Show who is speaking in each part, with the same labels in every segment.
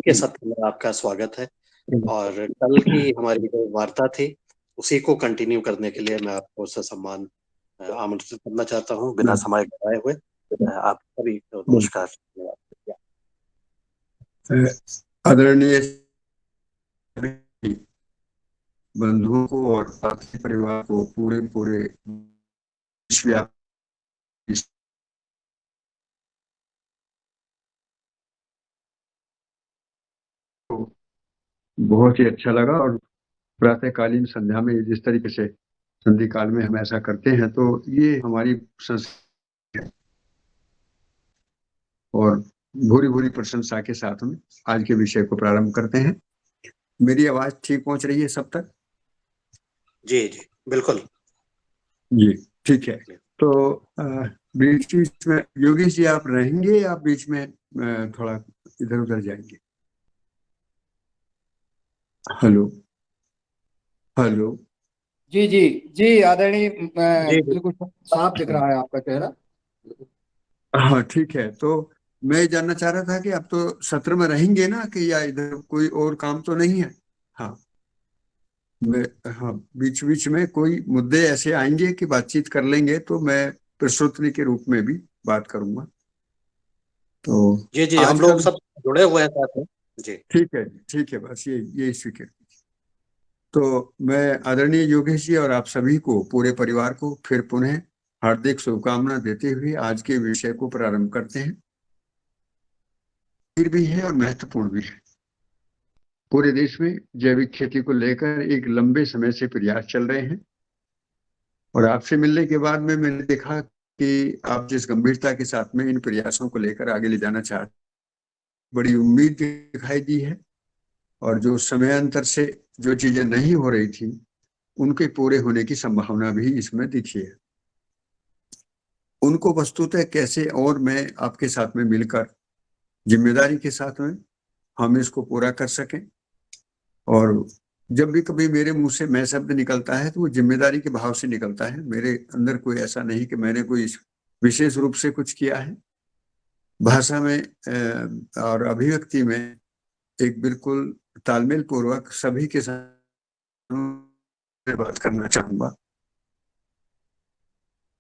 Speaker 1: के सत्र में आपका स्वागत है। और कल की हमारी जो वार्ता थी उसी को कंटिन्यू करने के लिए मैं आपको ससम्मान आमंत्रित करना चाहता हूँ बिना समय गवाए हुए। आप सभी को नमस्कार। धन्यवाद।
Speaker 2: आदरणीय सभी बंधुओं को और साथी परिवार को पूरे पूरे विश्वव्यापी बहुत ही अच्छा लगा। और प्रातःकालीन संध्या में जिस तरीके से संधि काल में हम ऐसा करते हैं तो ये हमारी संस्कृति है। और भूरी भूरी प्रशंसा के साथ में आज के विषय को प्रारंभ करते हैं। मेरी आवाज ठीक पहुंच रही है सब तक?
Speaker 1: जी जी बिल्कुल
Speaker 2: जी ठीक है। तो बीच बीच में योगेश जी आप रहेंगे या बीच में थोड़ा इधर उधर जाएंगे? Hello hello.
Speaker 3: जी जी जी आदरणीय,
Speaker 1: जी जी
Speaker 3: बिल्कुल साफ दिख रहा है आपका चेहरा।
Speaker 2: हाँ ठीक है। तो मैं जानना चाह रहा था कि आप तो सत्र में रहेंगे ना, कि या इधर कोई और काम तो नहीं है? हाँ मैं, हाँ बीच बीच में कोई मुद्दे ऐसे आएंगे कि बातचीत कर लेंगे तो मैं प्रश्नोत्तरी के रूप में भी बात करूंगा। तो
Speaker 1: जी जी हम
Speaker 2: आज का
Speaker 1: लोग सब जुड़े हुए हैं साथ में। जी
Speaker 2: ठीक है, बस ये स्वीकार। तो मैं आदरणीय योगेश जी और आप सभी को, पूरे परिवार को फिर पुनः हार्दिक शुभकामना देते हुए आज के विषय को प्रारंभ करते हैं। फिर भी है और महत्वपूर्ण भी है। पूरे देश में जैविक खेती को लेकर एक लंबे समय से प्रयास चल रहे हैं। और आपसे मिलने के बाद में मैंने देखा कि आप जिस गंभीरता के साथ में इन प्रयासों को लेकर आगे ले जाना चाहते, बड़ी उम्मीद दिखाई दी है। और जो समयांतर से जो चीजें नहीं हो रही थी उनके पूरे होने की संभावना भी इसमें दिखी है। उनको वस्तुतः कैसे और मैं आपके साथ में मिलकर जिम्मेदारी के साथ में हम इसको पूरा कर सकें। और जब भी कभी मेरे मुंह से मैं शब्द निकलता है तो वो जिम्मेदारी के भाव से निकलता है। मेरे अंदर कोई ऐसा नहीं कि मैंने कोई विशेष रूप से कुछ किया है। भाषा में और अभिव्यक्ति में एक बिल्कुल तालमेल पूर्वक सभी के साथ बात करना चाहूंगा।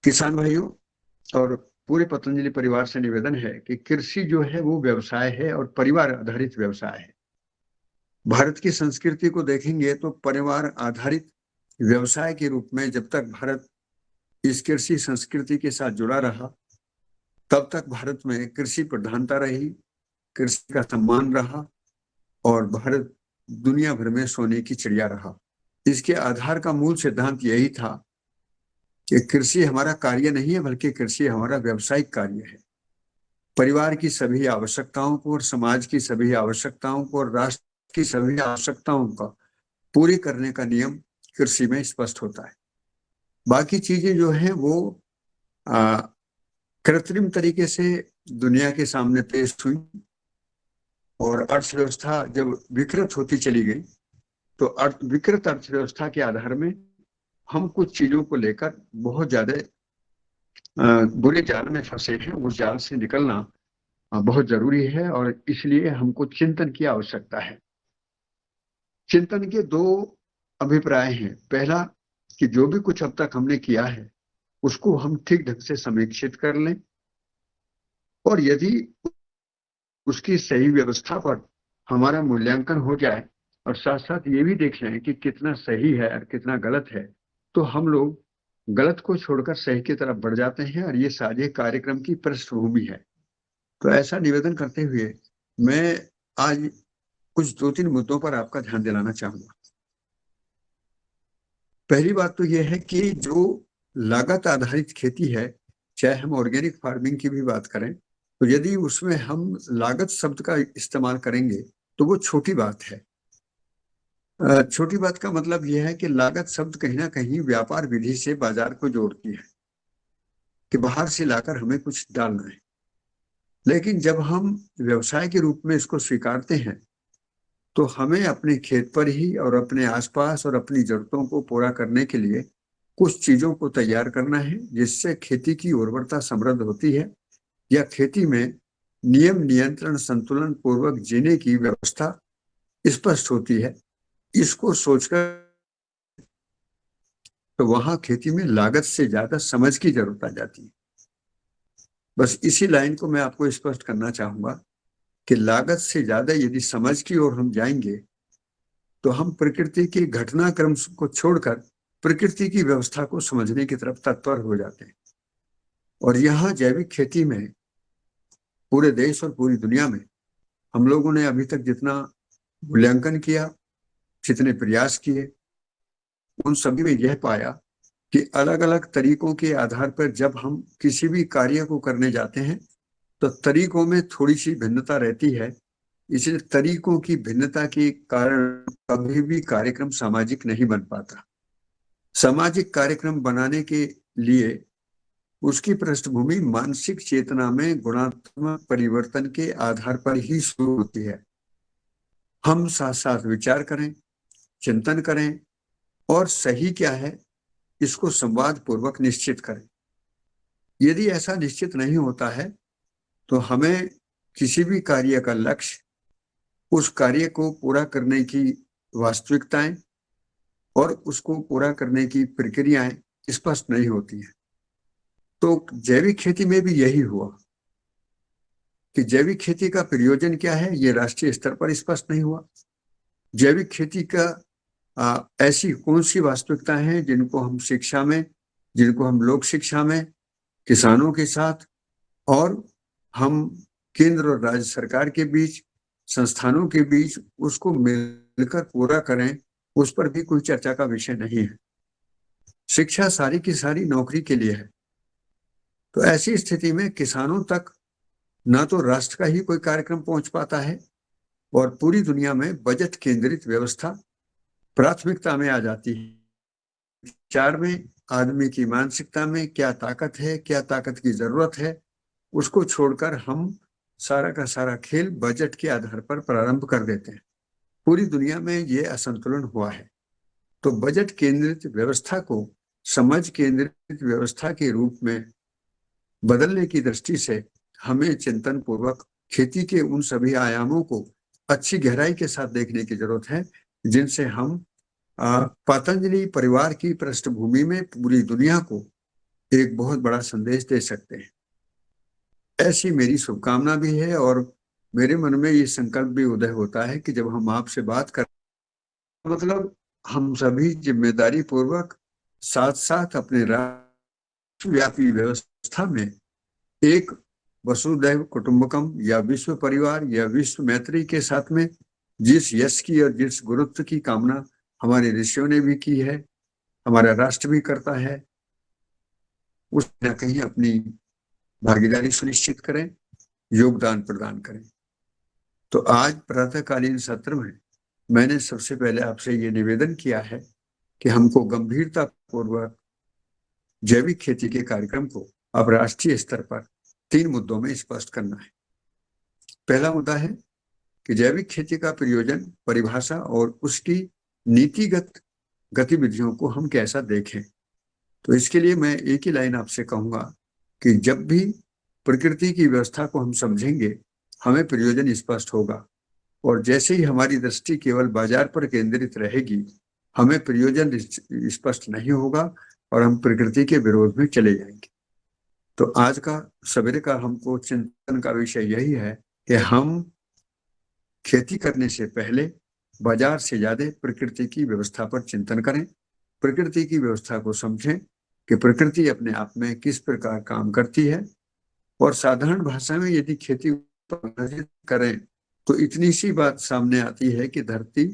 Speaker 2: किसान भाइयों और पूरे पतंजलि परिवार से निवेदन है कि कृषि जो है वो व्यवसाय है और परिवार आधारित व्यवसाय है। भारत की संस्कृति को देखेंगे तो परिवार आधारित व्यवसाय के रूप में जब तक भारत इस कृषि संस्कृति के साथ जुड़ा रहा तब तक भारत में कृषि प्रधानता रही, कृषि का सम्मान रहा और भारत दुनिया भर में सोने की चिड़िया रहा। इसके आधार का मूल सिद्धांत यही था कि कृषि हमारा कार्य नहीं है बल्कि कृषि हमारा व्यावसायिक कार्य है। परिवार की सभी आवश्यकताओं को और समाज की सभी आवश्यकताओं को और राष्ट्र की सभी आवश्यकताओं का पूरी करने का नियम कृषि में स्पष्ट होता है। बाकी चीजें जो है वो कृत्रिम तरीके से दुनिया के सामने पेश हुई। और अर्थव्यवस्था जब विकृत होती चली गई तो विकृत अर्थव्यवस्था के आधार में हम कुछ चीजों को लेकर बहुत ज्यादा बुरे जाल में फंसे हैं। उस जाल से निकलना बहुत जरूरी है और इसलिए हमको चिंतन की आवश्यकता है। चिंतन के दो अभिप्राय हैं। पहला कि जो भी कुछ अब तक हमने किया है उसको हम ठीक ढंग से समीक्षित कर लें और यदि उसकी सही व्यवस्था पर हमारा मूल्यांकन हो जाए और साथ साथ ये भी देख लें कि कितना सही है और कितना गलत है, तो हम लोग गलत को छोड़कर सही की तरफ बढ़ जाते हैं और ये साझे कार्यक्रम की पृष्ठभूमि है। तो ऐसा निवेदन करते हुए मैं आज कुछ दो तीन मुद्दों पर आपका ध्यान दिलाना चाहूंगा। पहली बात तो यह है कि जो लागत आधारित खेती है, चाहे हम ऑर्गेनिक फार्मिंग की भी बात करें, तो यदि उसमें हम लागत शब्द का इस्तेमाल करेंगे तो वो छोटी बात है। छोटी बात का मतलब यह है कि लागत शब्द कहीं ना कहीं व्यापार विधि से बाजार को जोड़ती है कि बाहर से लाकर हमें कुछ डालना है। लेकिन जब हम व्यवसाय के रूप में इसको स्वीकारते हैं तो हमें अपने खेत पर ही और अपने आसपास और अपनी जरूरतों को पूरा करने के लिए कुछ चीजों को तैयार करना है जिससे खेती की उर्वरता समृद्ध होती है या खेती में नियम नियंत्रण संतुलन पूर्वक जीने की व्यवस्था स्पष्ट होती है, इसको सोचकर तो वहां खेती में लागत से ज्यादा समझ की जरूरत आ जाती है। बस इसी लाइन को मैं आपको स्पष्ट करना चाहूंगा कि लागत से ज्यादा यदि समझ की ओर हम जाएंगे तो हम प्रकृति के घटनाक्रम को छोड़कर प्रकृति की व्यवस्था को समझने की तरफ तत्पर हो जाते हैं। और यहाँ जैविक खेती में पूरे देश और पूरी दुनिया में हम लोगों ने अभी तक जितना मूल्यांकन किया, जितने प्रयास किए, उन सभी में यह पाया कि अलग अलग तरीकों के आधार पर जब हम किसी भी कार्य को करने जाते हैं तो तरीकों में थोड़ी सी भिन्नता रहती है। इसलिए तरीकों की भिन्नता के कारण कभी भी कार्यक्रम सामाजिक नहीं बन पाता। सामाजिक कार्यक्रम बनाने के लिए उसकी पृष्ठभूमि मानसिक चेतना में गुणात्मक परिवर्तन के आधार पर ही शुरू होती है। हम साथ साथ विचार करें, चिंतन करें और सही क्या है इसको संवाद पूर्वक निश्चित करें। यदि ऐसा निश्चित नहीं होता है तो हमें किसी भी कार्य का लक्ष्य, उस कार्य को पूरा करने की वास्तविकताएं और उसको पूरा करने की प्रक्रियाएं स्पष्ट नहीं होती हैं। तो जैविक खेती में भी यही हुआ कि जैविक खेती का प्रयोजन क्या है ये राष्ट्रीय स्तर पर स्पष्ट नहीं हुआ। जैविक खेती का ऐसी कौन सी वास्तविकताएं हैं जिनको हम शिक्षा में, जिनको हम लोक शिक्षा में किसानों के साथ और हम केंद्र और राज्य सरकार के बीच, संस्थानों के बीच उसको मिलकर पूरा करें, उस पर भी कोई चर्चा का विषय नहीं है। शिक्षा सारी की सारी नौकरी के लिए है। तो ऐसी स्थिति में किसानों तक ना तो राष्ट्र का ही कोई कार्यक्रम पहुंच पाता है और पूरी दुनिया में बजट केंद्रित व्यवस्था प्राथमिकता में आ जाती है। विचार में, आदमी की मानसिकता में क्या ताकत है, क्या ताकत की जरूरत है, उसको छोड़कर हम सारा का सारा खेल बजट के आधार पर प्रारंभ कर देते हैं। पूरी दुनिया में ये असंतुलन हुआ है। तो बजट केंद्रित व्यवस्था को समझ केंद्रित व्यवस्था के रूप में बदलने की दृष्टि से हमें चिंतन पूर्वक खेती के उन सभी आयामों को अच्छी गहराई के साथ देखने की जरूरत है जिनसे हम पतंजलि परिवार की पृष्ठभूमि में पूरी दुनिया को एक बहुत बड़ा संदेश दे सकते हैं। ऐसी मेरी शुभकामना भी है और मेरे मन में ये संकल्प भी उदय होता है कि जब हम आपसे बात कर, मतलब हम सभी जिम्मेदारी पूर्वक साथ साथ अपने राष्ट्रव्यापी व्यवस्था में एक वसुधैव कुटुंबकम या विश्व परिवार या विश्व मैत्री के साथ में जिस यश की और जिस गुरुत्व की कामना हमारे ऋषियों ने भी की है, हमारा राष्ट्र भी करता है, उस न कहीं अपनी भागीदारी सुनिश्चित करें, योगदान प्रदान करें। तो आज प्रातःकालीन सत्र में मैंने सबसे पहले आपसे ये निवेदन किया है कि हमको गंभीरता पूर्वक जैविक खेती के कार्यक्रम को अब राष्ट्रीय स्तर पर 3 मुद्दों में स्पष्ट करना है। पहला मुद्दा है कि जैविक खेती का प्रयोजन, परिभाषा और उसकी नीतिगत गतिविधियों को हम कैसा देखें। तो इसके लिए मैं एक ही लाइन आपसे कहूंगा कि जब भी प्रकृति की व्यवस्था को हम समझेंगे हमें प्रयोजन स्पष्ट होगा और जैसे ही हमारी दृष्टि केवल बाजार पर केंद्रित रहेगी हमें प्रयोजन स्पष्ट नहीं होगा और हम प्रकृति के विरोध में चले जाएंगे। तो आज का सवेरे का हमको चिंतन का विषय यही है कि हम खेती करने से पहले बाजार से ज्यादा प्रकृति की व्यवस्था पर चिंतन करें, प्रकृति की व्यवस्था को समझें कि प्रकृति अपने आप में किस प्रकार काम करती है और साधारण भाषा में यदि खेती करें तो इतनी सी बात सामने आती है कि धरती,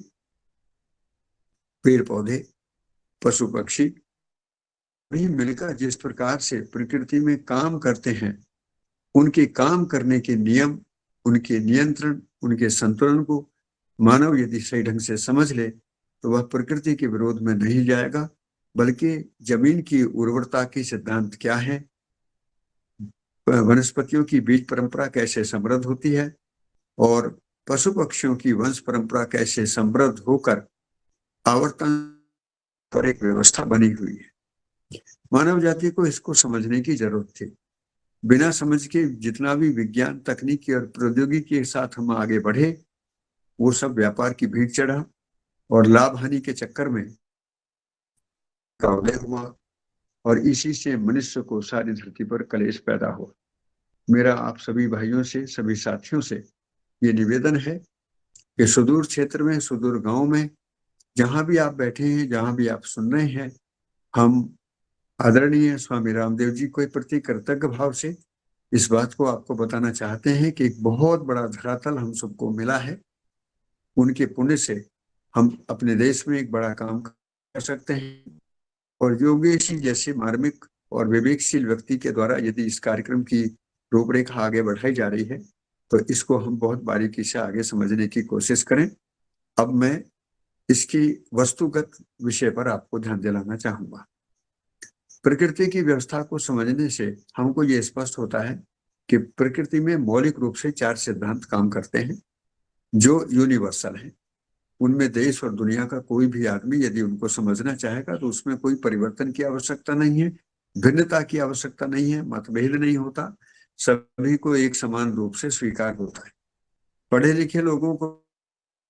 Speaker 2: पेड़ पौधे, पशु पक्षी भी मिलकर जिस प्रकार से प्रकृति में काम करते हैं, उनके काम करने के नियम, उनके नियंत्रण, उनके संतुलन को मानव यदि सही ढंग से समझ ले तो वह प्रकृति के विरोध में नहीं जाएगा, बल्कि जमीन की उर्वरता की सिद्धांत क्या है, वनस्पतियों की बीज परंपरा कैसे समृद्ध होती है और पशु पक्षियों की वंश परंपरा कैसे समृद्ध होकर आवर्तन पर एक व्यवस्था बनी हुई है। मानव जाति को इसको समझने की जरूरत थी। बिना समझ के जितना भी विज्ञान, तकनीकी और प्रौद्योगिकी के साथ हम आगे बढ़े, वो सब व्यापार की भीड़ चढ़ा और लाभ हानि के चक्कर में का उदय हुआ, और इसी से मनुष्य को सारी धरती पर कलेश पैदा हुआ। मेरा आप सभी भाइयों से, सभी साथियों से ये निवेदन है कि सुदूर क्षेत्र में, सुदूर गांव में, जहां भी आप बैठे हैं, जहां भी आप सुन रहे हैं, हम आदरणीय स्वामी रामदेव जी के प्रति कृतज्ञ भाव से इस बात को आपको बताना चाहते हैं कि एक बहुत बड़ा धरातल हम सबको मिला है। उनके पुण्य से हम अपने देश में एक बड़ा काम कर सकते हैं, और योगेश जी जैसे मार्मिक और विवेकशील व्यक्ति के द्वारा यदि इस कार्यक्रम की रूपरेखा आगे बढ़ाई जा रही है तो इसको हम बहुत बारीकी से आगे समझने की कोशिश करें। अब मैं इसकी वस्तुगत विषय पर आपको ध्यान दिलाना चाहूंगा। प्रकृति की व्यवस्था को समझने से हमको ये स्पष्ट होता है कि प्रकृति में मौलिक रूप से 4 सिद्धांत काम करते हैं जो यूनिवर्सल हैं। उनमें देश और दुनिया का कोई भी आदमी यदि उनको समझना चाहेगा तो उसमें कोई परिवर्तन की आवश्यकता नहीं है, भिन्नता की आवश्यकता नहीं है, मतभेद नहीं होता, सभी को एक समान रूप से स्वीकार होता है। पढ़े लिखे लोगों को,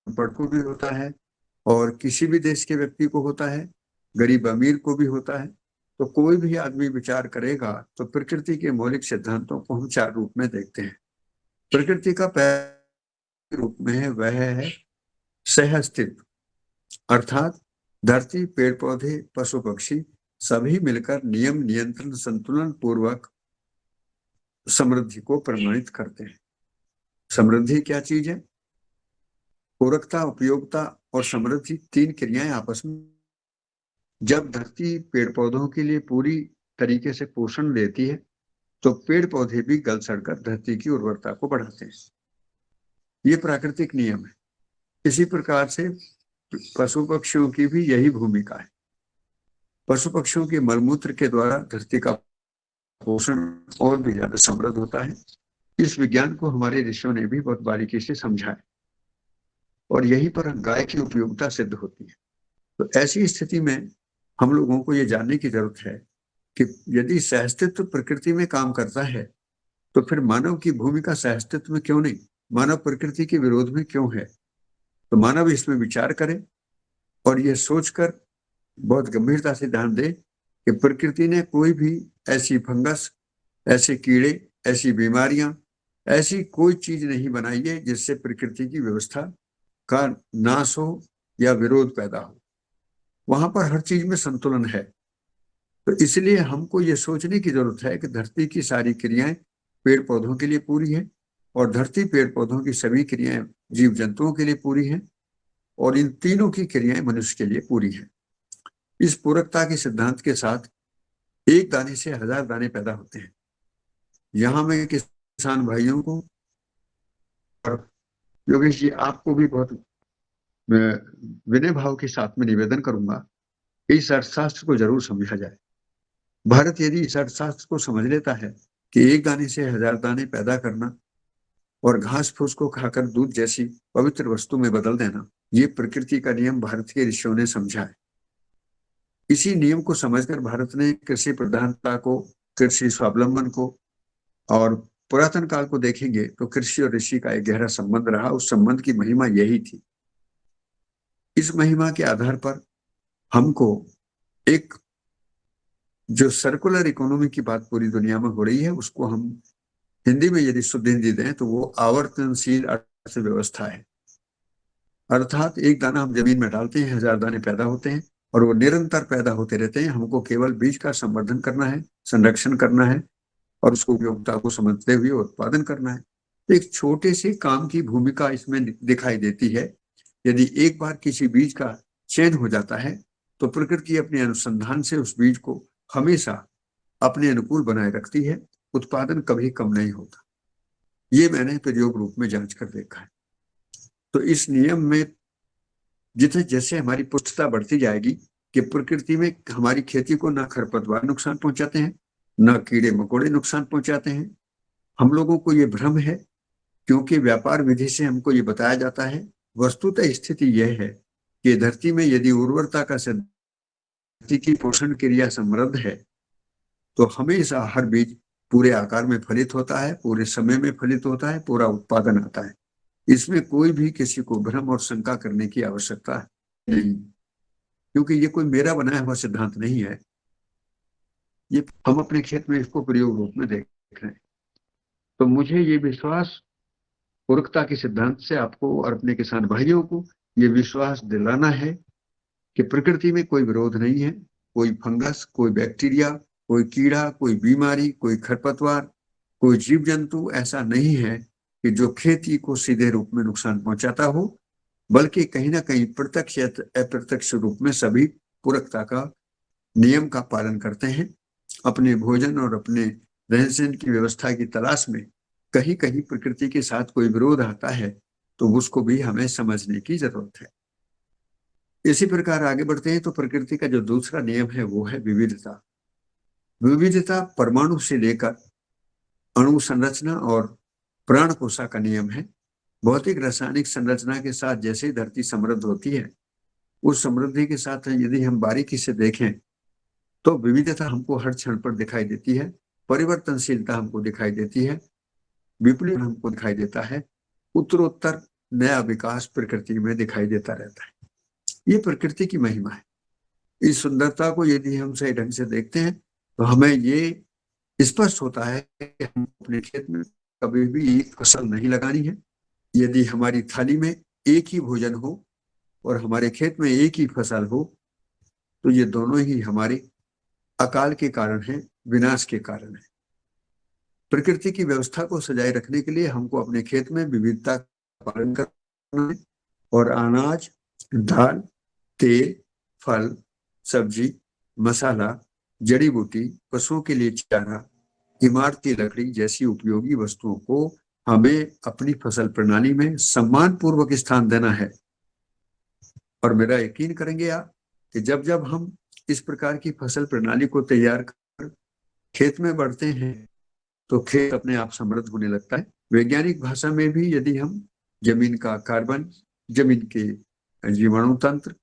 Speaker 2: पढ़ को भी होता है, और किसी भी देश के व्यक्ति को होता है, गरीब अमीर को भी होता है। तो कोई भी आदमी विचार करेगा तो प्रकृति के मौलिक सिद्धांतों को हम 4 रूप में देखते हैं। प्रकृति का पहले रूप में है वह है सहअस्तित्व, अर्थात धरती, पेड़ पौधे, पशु पक्षी सभी मिलकर नियम, नियंत्रण, संतुलन पूर्वक समृद्धि को प्रमाणित करते हैं। समृद्धि क्या चीज है? पूरकता, उपयोगिता और समृद्धि 3 क्रियाएं आपस में। जब धरती पेड़ पौधों के लिए पूरी तरीके से पोषण देती है तो पेड़ पौधे भी गल सड़कर धरती की उर्वरता को बढ़ाते हैं। ये प्राकृतिक नियम है। इसी प्रकार से पशु पक्षियों की भी यही भूमिका है। पशु पक्षियों के मलमूत्र के द्वारा धरती का पोषण और भी ज्यादा समृद्ध होता है। इस विज्ञान को हमारे ऋषियों ने भी बहुत बारीकी से समझा है, और यहीं पर गाय की उपयोगिता सिद्ध होती है। तो ऐसी स्थिति में हम लोगों को ये जानने की जरूरत है कि यदि सहअस्तित्व प्रकृति में काम करता है तो फिर मानव की भूमिका सहअस्तित्व में क्यों नहीं? मानव प्रकृति के विरोध में क्यों है? तो मानव इसमें विचार करे और यह सोचकर बहुत गंभीरता से ध्यान दे कि प्रकृति ने कोई भी ऐसी फंगस, ऐसे कीड़े, ऐसी बीमारियां, ऐसी कोई चीज नहीं बनाई है जिससे प्रकृति की व्यवस्था का नाश हो या विरोध पैदा हो। वहां पर हर चीज में संतुलन है। तो इसलिए हमको ये सोचने की जरूरत है कि धरती की सारी क्रियाएं पेड़ पौधों के लिए पूरी है, और धरती पेड़ पौधों की सभी क्रियाएं जीव जंतुओं के लिए पूरी है, और इन तीनों की क्रियाएं मनुष्य के लिए पूरी है। इस पूरकता के सिद्धांत के साथ एक दाने से 1000 दाने पैदा होते हैं। यहां मैं किसान भाइयों को और योगेश जी आपको भी बहुत विनय भाव के साथ में निवेदन करूंगा, इस अर्थशास्त्र को जरूर समझा जाए। भारत यदि इस अर्थशास्त्र को समझ लेता है कि एक दाने से 1000 दाने पैदा करना और घास फूस को खाकर दूध जैसी पवित्र वस्तु में बदल देना, ये प्रकृति का नियम भारत के ऋषियों ने समझा है। इसी नियम को समझकर भारत ने कृषि प्रधानता को, कृषि स्वावलंबन को, और पुरातन काल को देखेंगे तो कृषि और ऋषि का एक गहरा संबंध रहा। उस संबंध की महिमा यही थी। इस महिमा के आधार पर हमको एक जो सर्कुलर इकोनॉमी की बात पूरी दुनिया में हो रही है, उसको हम हिंदी में यदि शुद्ध हिंदी दें तो वो आवर्तनशील अर्थव्यवस्था है। अर्थात एक दाना हम जमीन में डालते हैं, 1000 दाने पैदा होते हैं, और वो निरंतर पैदा होते रहते हैं। हमको केवल बीज का संवर्धन करना है, संरक्षण करना है, और उसको उपयोगिता को समझते हुए उत्पादन करना है। तो एक छोटे से काम की भूमिका इसमें दिखाई देती है। यदि एक बार किसी बीज का चयन हो जाता है तो प्रकृति अपने अनुसंधान से उस बीज को हमेशा अपने अनुकूल बनाए रखती है। उत्पादन कभी कम नहीं होता। ये मैंने प्रयोग रूप में जांच कर देखा है। तो इस नियम में जितने जैसे हमारी पुष्टता बढ़ती जाएगी कि प्रकृति में हमारी खेती को ना खरपतवार नुकसान पहुंचाते हैं, ना कीड़े मकोड़े नुकसान पहुंचाते हैं। हम लोगों को ये भ्रम है क्योंकि व्यापार विधि से हमको ये बताया जाता है। वस्तुतः स्थिति यह है कि धरती में यदि उर्वरता का धरती की पोषण क्रिया समृद्ध है तो हमेशा हर बीज पूरे आकार में फलित होता है, पूरे समय में फलित होता है, पूरा उत्पादन आता है। इसमें कोई भी किसी को भ्रम और शंका करने की आवश्यकता नहीं, क्योंकि ये कोई मेरा बनाया हुआ सिद्धांत नहीं है। ये हम अपने खेत में इसको प्रयोग रूप में देख रहे हैं। तो मुझे ये विश्वास पूर्वकता के सिद्धांत से आपको और अपने किसान भाइयों को ये विश्वास दिलाना है कि प्रकृति में कोई विरोध नहीं है। कोई फंगस, कोई बैक्टीरिया, कोई कीड़ा, कोई बीमारी, कोई खरपतवार, कोई जीव जंतु ऐसा नहीं है कि जो खेती को सीधे रूप में नुकसान पहुंचाता हो, बल्कि कहीं ना कहीं प्रत्यक्ष या अप्रत्यक्ष रूप में सभी पूरकता का नियम का पालन करते हैं। अपने भोजन और अपने रहन सहन की व्यवस्था की तलाश में कहीं कहीं प्रकृति के साथ कोई विरोध आता है तो उसको भी हमें समझने की जरूरत है। इसी प्रकार आगे बढ़ते हैं तो प्रकृति का जो दूसरा नियम है वो है विविधता। विविधता परमाणु से लेकर अणु संरचना और प्राण कोशा का नियम है। भौतिक रासायनिक संरचना के साथ जैसे ही धरती समृद्ध होती है, उस समृद्धि के साथ यदि हम बारीकी से देखें तो विविधता हमको हर क्षण पर दिखाई देती है, परिवर्तनशीलता हमको दिखाई देती है, विप्लव हमको दिखाई देता है, उत्तरोत्तर नया विकास प्रकृति में दिखाई देता रहता है। ये प्रकृति की महिमा है। इस सुंदरता को यदि हम सही ढंग से देखते हैं तो हमें ये स्पष्ट होता है कि हम अपने खेत में कभी भी एक फसल नहीं लगानी है। यदि हमारी थाली में एक ही भोजन हो और हमारे खेत में एक ही फसल हो तो ये दोनों ही हमारे अकाल के कारण है, विनाश के कारण है। प्रकृति की व्यवस्था को सजाए रखने के लिए हमको अपने खेत में विविधता का पालन करना है और अनाज, दाल, तेल, फल, सब्जी, मसाला, जड़ी बूटी, पशुओं के लिए चारा, इमारती लकड़ी जैसी उपयोगी वस्तुओं को हमें अपनी फसल प्रणाली में सम्मान पूर्वक स्थान देना है। और मेरा यकीन करेंगे आप कि जब जब हम इस प्रकार की फसल प्रणाली को तैयार कर खेत में बढ़ते हैं तो खेत अपने आप समृद्ध होने लगता है। वैज्ञानिक भाषा में भी यदि हम जमीन का कार्बन, जमीन के जीवाणु तंत्र,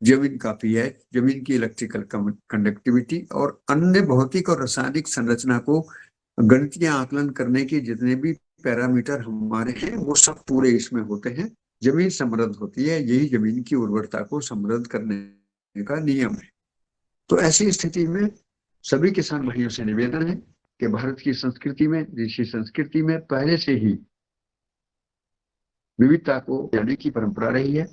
Speaker 2: जमीन का पीएच, जमीन की इलेक्ट्रिकल कंडक्टिविटी और अन्य भौतिक और रासायनिक संरचना को गणितीय आकलन करने के जितने भी पैरामीटर हमारे हैं वो सब पूरे इसमें होते हैं। जमीन समृद्ध होती है, यही जमीन की उर्वरता को समृद्ध करने का नियम है। तो ऐसी स्थिति में सभी किसान भाइयों से निवेदन है कि भारत की संस्कृति में, ऋषि संस्कृति में पहले से ही विविधता को जाने की परंपरा रही है।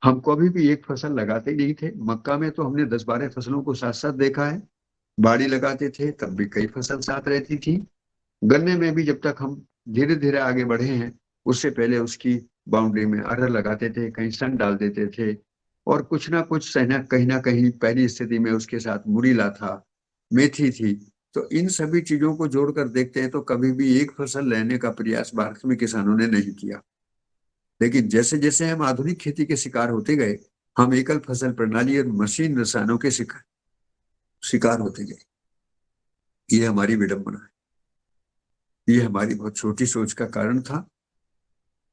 Speaker 2: हम कभी भी एक फसल लगाते ही नहीं थे। मक्का में तो हमने 10-12 फसलों को साथ साथ देखा है। बाड़ी लगाते थे तब भी कई फसल साथ रहती थी। गन्ने में भी जब तक हम धीरे धीरे आगे बढ़े हैं उससे पहले उसकी बाउंड्री में अरहर लगाते थे, कहीं सन डाल देते थे और कुछ ना कुछ कहीं ना कहीं पहली स्थिति में उसके साथ मुरीला था, मेथी थी। तो इन सभी चीजों को जोड़कर देखते हैं तो कभी भी एक फसल लेने का प्रयास भारत में किसानों ने नहीं किया। लेकिन जैसे जैसे हम आधुनिक खेती के शिकार होते गए, हम एकल फसल प्रणाली और मशीन रसायनों के शिकार होते गए। ये हमारी विडंबना है। ये हमारी बहुत छोटी सोच का कारण था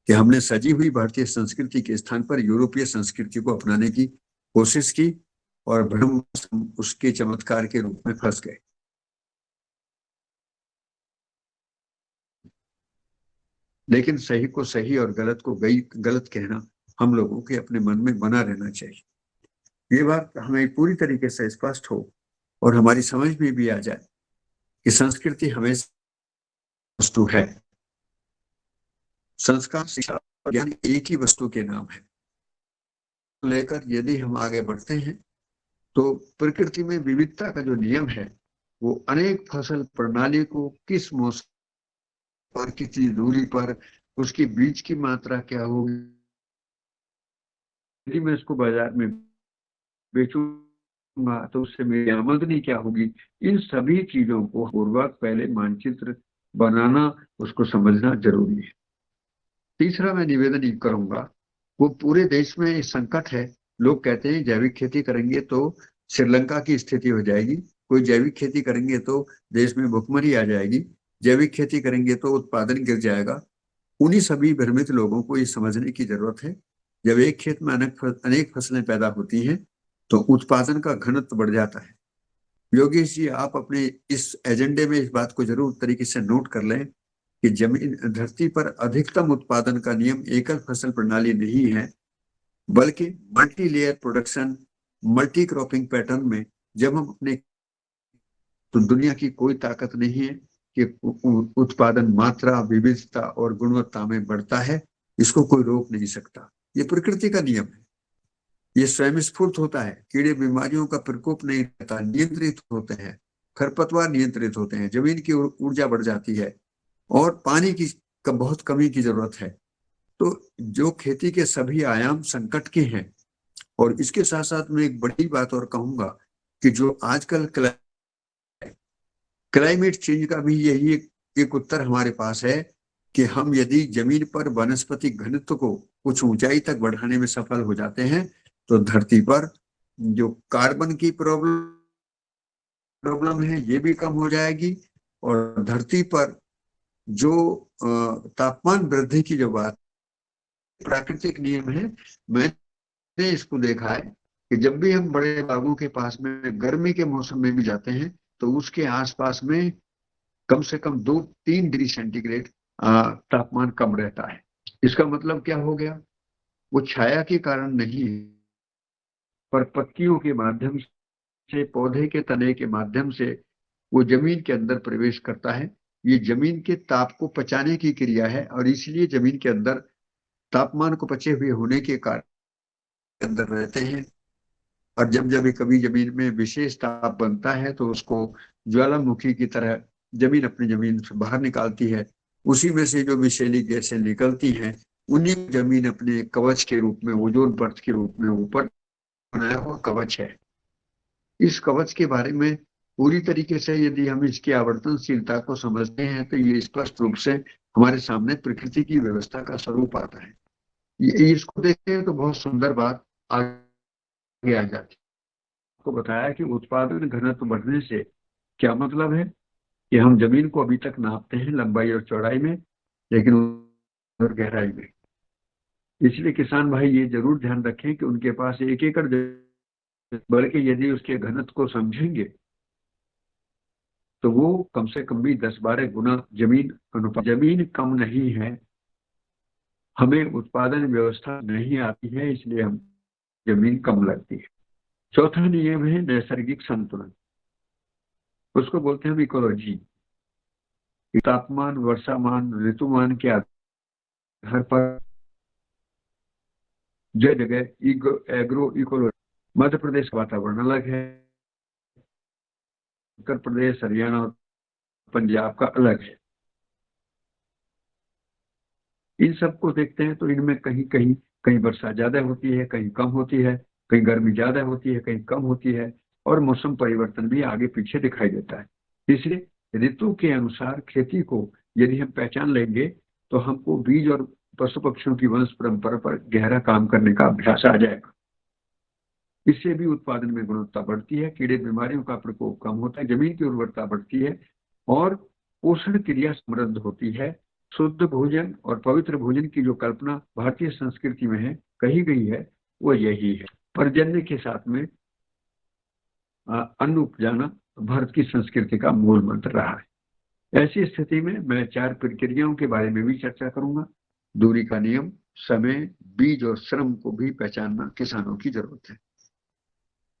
Speaker 2: कि हमने सजी हुई भारतीय संस्कृति के स्थान पर यूरोपीय संस्कृति को अपनाने की कोशिश की और भ्रम उसके चमत्कार के रूप में फंस गए। लेकिन सही को सही और गलत को गलत कहना हम लोगों के अपने मन में बना रहना चाहिए। ये बात हमें पूरी तरीके से स्पष्ट हो और हमारी समझ में भी आ जाए कि संस्कृति हमेशा वस्तु है। संस्कार, शिक्षा और ज्ञान एक ही वस्तु के नाम है। लेकर यदि हम आगे बढ़ते हैं तो प्रकृति में विविधता का जो नियम है वो अनेक फसल प्रणाली को किस मौसम पर, कितनी दूरी पर, उसकी बीज की मात्रा क्या होगी, यदि मैं इसको बाजार में बेचूंगा तो उससे मेरी आमदनी क्या होगी, इन सभी चीजों को पूर्वक पहले मानचित्र बनाना, उसको समझना जरूरी है। तीसरा मैं निवेदन ये करूंगा, वो पूरे देश में इस संकट है। लोग कहते हैं जैविक खेती करेंगे तो श्रीलंका की स्थिति हो जाएगी, कोई जैविक खेती करेंगे तो देश में भुखमरी आ जाएगी, जैविक खेती करेंगे तो उत्पादन गिर जाएगा। उन्हीं सभी भ्रमित लोगों को ये समझने की जरूरत है, जब एक खेत में अनेक फसलें पैदा होती हैं तो उत्पादन का घनत्व बढ़ जाता है। योगेश जी, आप अपने इस एजेंडे में इस बात को जरूर तरीके से नोट कर लें कि जमीन धरती पर अधिकतम उत्पादन का नियम एकल फसल प्रणाली नहीं है, बल्कि multi layer production, multi cropping pattern में जब हम अपने, तो दुनिया की कोई ताकत नहीं है कि उत्पादन मात्रा, विविधता और गुणवत्ता में बढ़ता है। इसको कोई रोक नहीं सकता। ये प्रकृति का नियम है। ये स्वयं स्फूर्त होता है। कीड़े बीमारियों का प्रकोप नहीं रहता, नियंत्रित होते हैं। खरपतवार नियंत्रित होते हैं। जमीन की ऊर्जा बढ़ जाती है और पानी की बहुत कमी की जरूरत है। तो जो खेती के सभी आयाम संकट के हैं। और इसके साथ साथ मैं एक बड़ी बात और कहूंगा कि जो आजकल क्लाइमेट चेंज का भी यही एक उत्तर हमारे पास है कि हम यदि जमीन पर वनस्पति घनत्व को कुछ ऊंचाई तक बढ़ाने में सफल हो जाते हैं तो धरती पर जो कार्बन की प्रॉब्लम है ये भी कम हो जाएगी। और धरती पर जो तापमान वृद्धि की जो बात, प्राकृतिक नियम है। मैंने इसको देखा है कि जब भी हम बड़े बागों के पास में गर्मी के मौसम में भी जाते हैं तो उसके आसपास में कम से कम 2-3 डिग्री सेंटीग्रेड तापमान कम रहता है। इसका मतलब क्या हो गया? वो छाया के कारण नहीं है, पर पत्तियों के माध्यम से, पौधे के तने के माध्यम से वो जमीन के अंदर प्रवेश करता है। ये जमीन के ताप को पचाने की क्रिया है और इसलिए जमीन के अंदर तापमान को पचे हुए होने के कारण अंदर रहते हैं। और जब जब कभी जमीन में विशेष ताप बनता है तो उसको ज्वालामुखी की तरह जमीन अपनी जमीन से बाहर निकालती है। उसी में से जो विषैली गैसें निकलती हैं उन्हीं जमीन अपने कवच के रूप में, ओजोन परत के रूप में ऊपर बनाया हुआ कवच है। इस कवच के बारे में पूरी तरीके से यदि हम इसकी आवर्तनशीलता को समझते हैं तो ये स्पष्ट रूप से हमारे सामने प्रकृति की व्यवस्था का स्वरूप आता है। इसको देखते हैं तो बहुत सुंदर बात आगे आ जाती है। को बताया कि उत्पादन घनत्व बढ़ने से क्या मतलब है कि हम जमीन को अभी तक नापते हैं लंबाई और चौड़ाई में, लेकिन और गहराई में। इसलिए किसान भाई ये जरूर ध्यान रखें कि उनके पास 1 एकड़, बल्कि यदि उसके घनत्व को समझेंगे तो वो कम से कम भी 10-12 गुना जमीन अनुपात। जमीन कम नहीं है, हमें उत्पादन व्यवस्था नहीं आती है, इसलिए हम जमीन कम लगती है। चौथा नियम है नैसर्गिक संतुलन। उसको बोलते हैं इकोलॉजी। तापमान, वर्षामान, ऋतुमान के आधार पर जगह एग्रो इकोलॉजी। मध्य प्रदेश का वातावरण अलग है, उत्तर प्रदेश, हरियाणा और पंजाब का अलग है। इन सबको देखते हैं तो इनमें कहीं वर्षा ज्यादा होती है, कहीं कम होती है, कहीं गर्मी ज्यादा होती है, कहीं कम होती है और मौसम परिवर्तन भी आगे पीछे दिखाई देता है। इसलिए ऋतु के अनुसार खेती को यदि हम पहचान लेंगे तो हमको बीज और पशु पक्षियों की वंश परंपरा पर गहरा काम करने का अभ्यास आ जाएगा। इससे भी उत्पादन में गुणवत्ता बढ़ती है, कीड़े बीमारियों का प्रकोप कम होता है, जमीन की उर्वरता बढ़ती है और पोषण क्रिया समृद्ध होती है। शुद्ध भोजन और पवित्र भोजन की जो कल्पना भारतीय संस्कृति में है, कही गई है, वो यही है। पर्जन्य के साथ में अन्न उपजाना भारत की संस्कृति का मूल मंत्र रहा है। ऐसी स्थिति में मैं 4 प्रक्रियाओं के बारे में भी चर्चा करूंगा। दूरी का नियम, समय, बीज और श्रम को भी पहचानना किसानों की जरूरत है।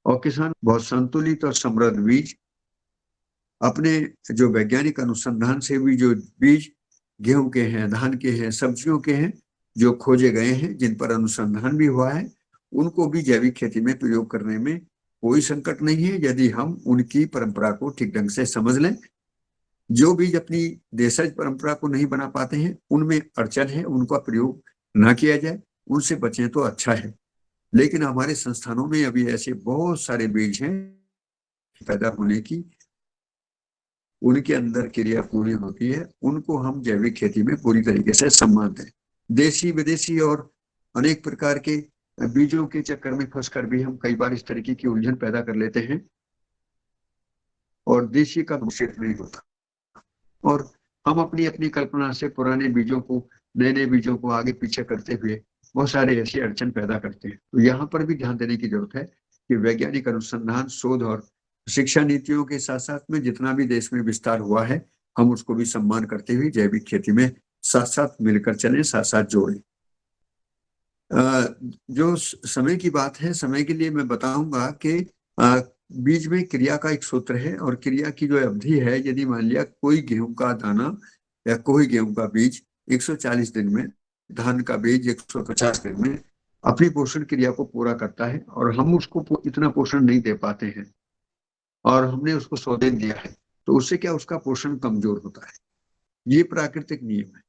Speaker 2: और किसान बहुत संतुलित और समृद्ध बीज, अपने जो वैज्ञानिक अनुसंधान से भी जो बीज गेहूं के हैं, धान के हैं, सब्जियों के हैं जो खोजे गए हैं, जिन पर अनुसंधान भी हुआ है, उनको भी जैविक खेती में प्रयोग करने में कोई संकट नहीं है यदि हम उनकी परंपरा को ठीक ढंग से समझ लें। जो बीज अपनी देशज परंपरा को नहीं बना पाते हैं, उनमें अड़चन है, उनका प्रयोग ना किया जाए, उनसे बचें तो अच्छा है। लेकिन हमारे संस्थानों में अभी ऐसे बहुत सारे बीज हैं पैदा होने की, उनके अंदर क्रिया पूरी होती है, उनको हम जैविक खेती में पूरी तरीके से सम्मान दें। देशी विदेशी और अनेक प्रकार के बीजों के चक्कर में फंसकर भी हम कई बार इस तरीके की उलझन पैदा कर लेते हैं और देशी का निषेध नहीं होता। और हम अपनी अपनी कल्पना से पुराने बीजों को, नए बीजों को आगे पीछे करते हुए बहुत सारे ऐसी अड़चन पैदा करते हैं। तो यहाँ पर भी ध्यान देने की जरूरत है कि वैज्ञानिक अनुसंधान, शोध और शिक्षा नीतियों के साथ साथ में जितना भी देश में विस्तार हुआ है, हम उसको भी सम्मान करते हुए जैविक खेती में साथ साथ मिलकर चलें, साथ साथ जोड़ें। जो समय की बात है, समय के लिए मैं बताऊंगा कि बीज में क्रिया का एक सूत्र है, और क्रिया की जो अवधि है, यदि मान लिया कोई गेहूं का दाना या कोई गेहूं का बीज 140 दिन में, धान का बीज 150 दिन में अपनी पोषण क्रिया को पूरा करता है, और हम उसको इतना पोषण नहीं दे पाते हैं, और हमने उसको 100 दिन दिया है, तो उससे क्या, उसका पोषण कमजोर होता है। ये प्राकृतिक नियम है।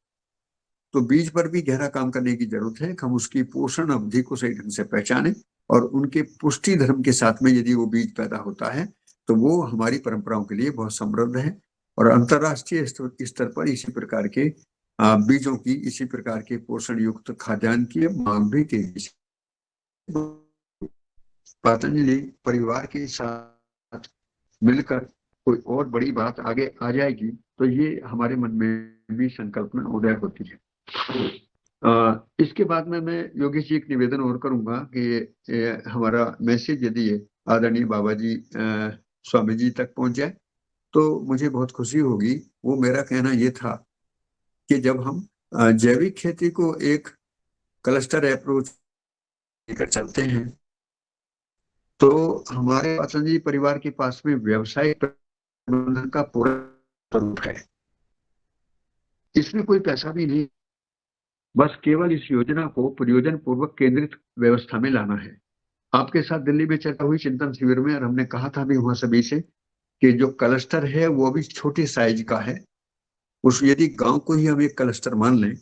Speaker 2: तो बीज पर भी गहरा काम करने की जरूरत है कि हम उसकी पोषण अवधि को सही ढंग से पहचाने, और उनके पुष्टि धर्म के साथ में यदि वो बीज पैदा होता है तो वो हमारी परंपराओं के लिए बहुत समृद्ध है। और अंतर्राष्ट्रीय स्तर पर इसी प्रकार के बीजों की, इसी प्रकार के पोषण युक्त खाद्यान्न की मांग भी तेजी से पतंजलि परिवार के साथ मिलकर कोई और बड़ी बात आगे आ जाएगी, तो ये हमारे मन में भी संकल्पना उदय होती है। इसके बाद में मैं योगेश जी एक निवेदन और करूंगा कि हमारा मैसेज यदि आदरणीय बाबा जी स्वामी जी तक पहुंच जाए तो मुझे बहुत खुशी होगी। वो मेरा कहना ये था कि जब हम जैविक खेती को एक क्लस्टर अप्रोच लेकर चलते हैं, तो हमारे पतंजलि परिवार के पास में व्यवसायिक प्रबंधन का पूरा स्वरूप है। इसमें कोई पैसा भी नहीं, बस केवल इस योजना को प्रयोजन पूर्वक केंद्रित व्यवस्था में लाना है। आपके साथ दिल्ली में चर्चा हुई चिंतन शिविर में, और हमने कहा था भी वहां सभी से कि जो क्लस्टर है वो भी छोटे साइज का है। उस यदि गांव को ही हम एक क्लस्टर मान लें,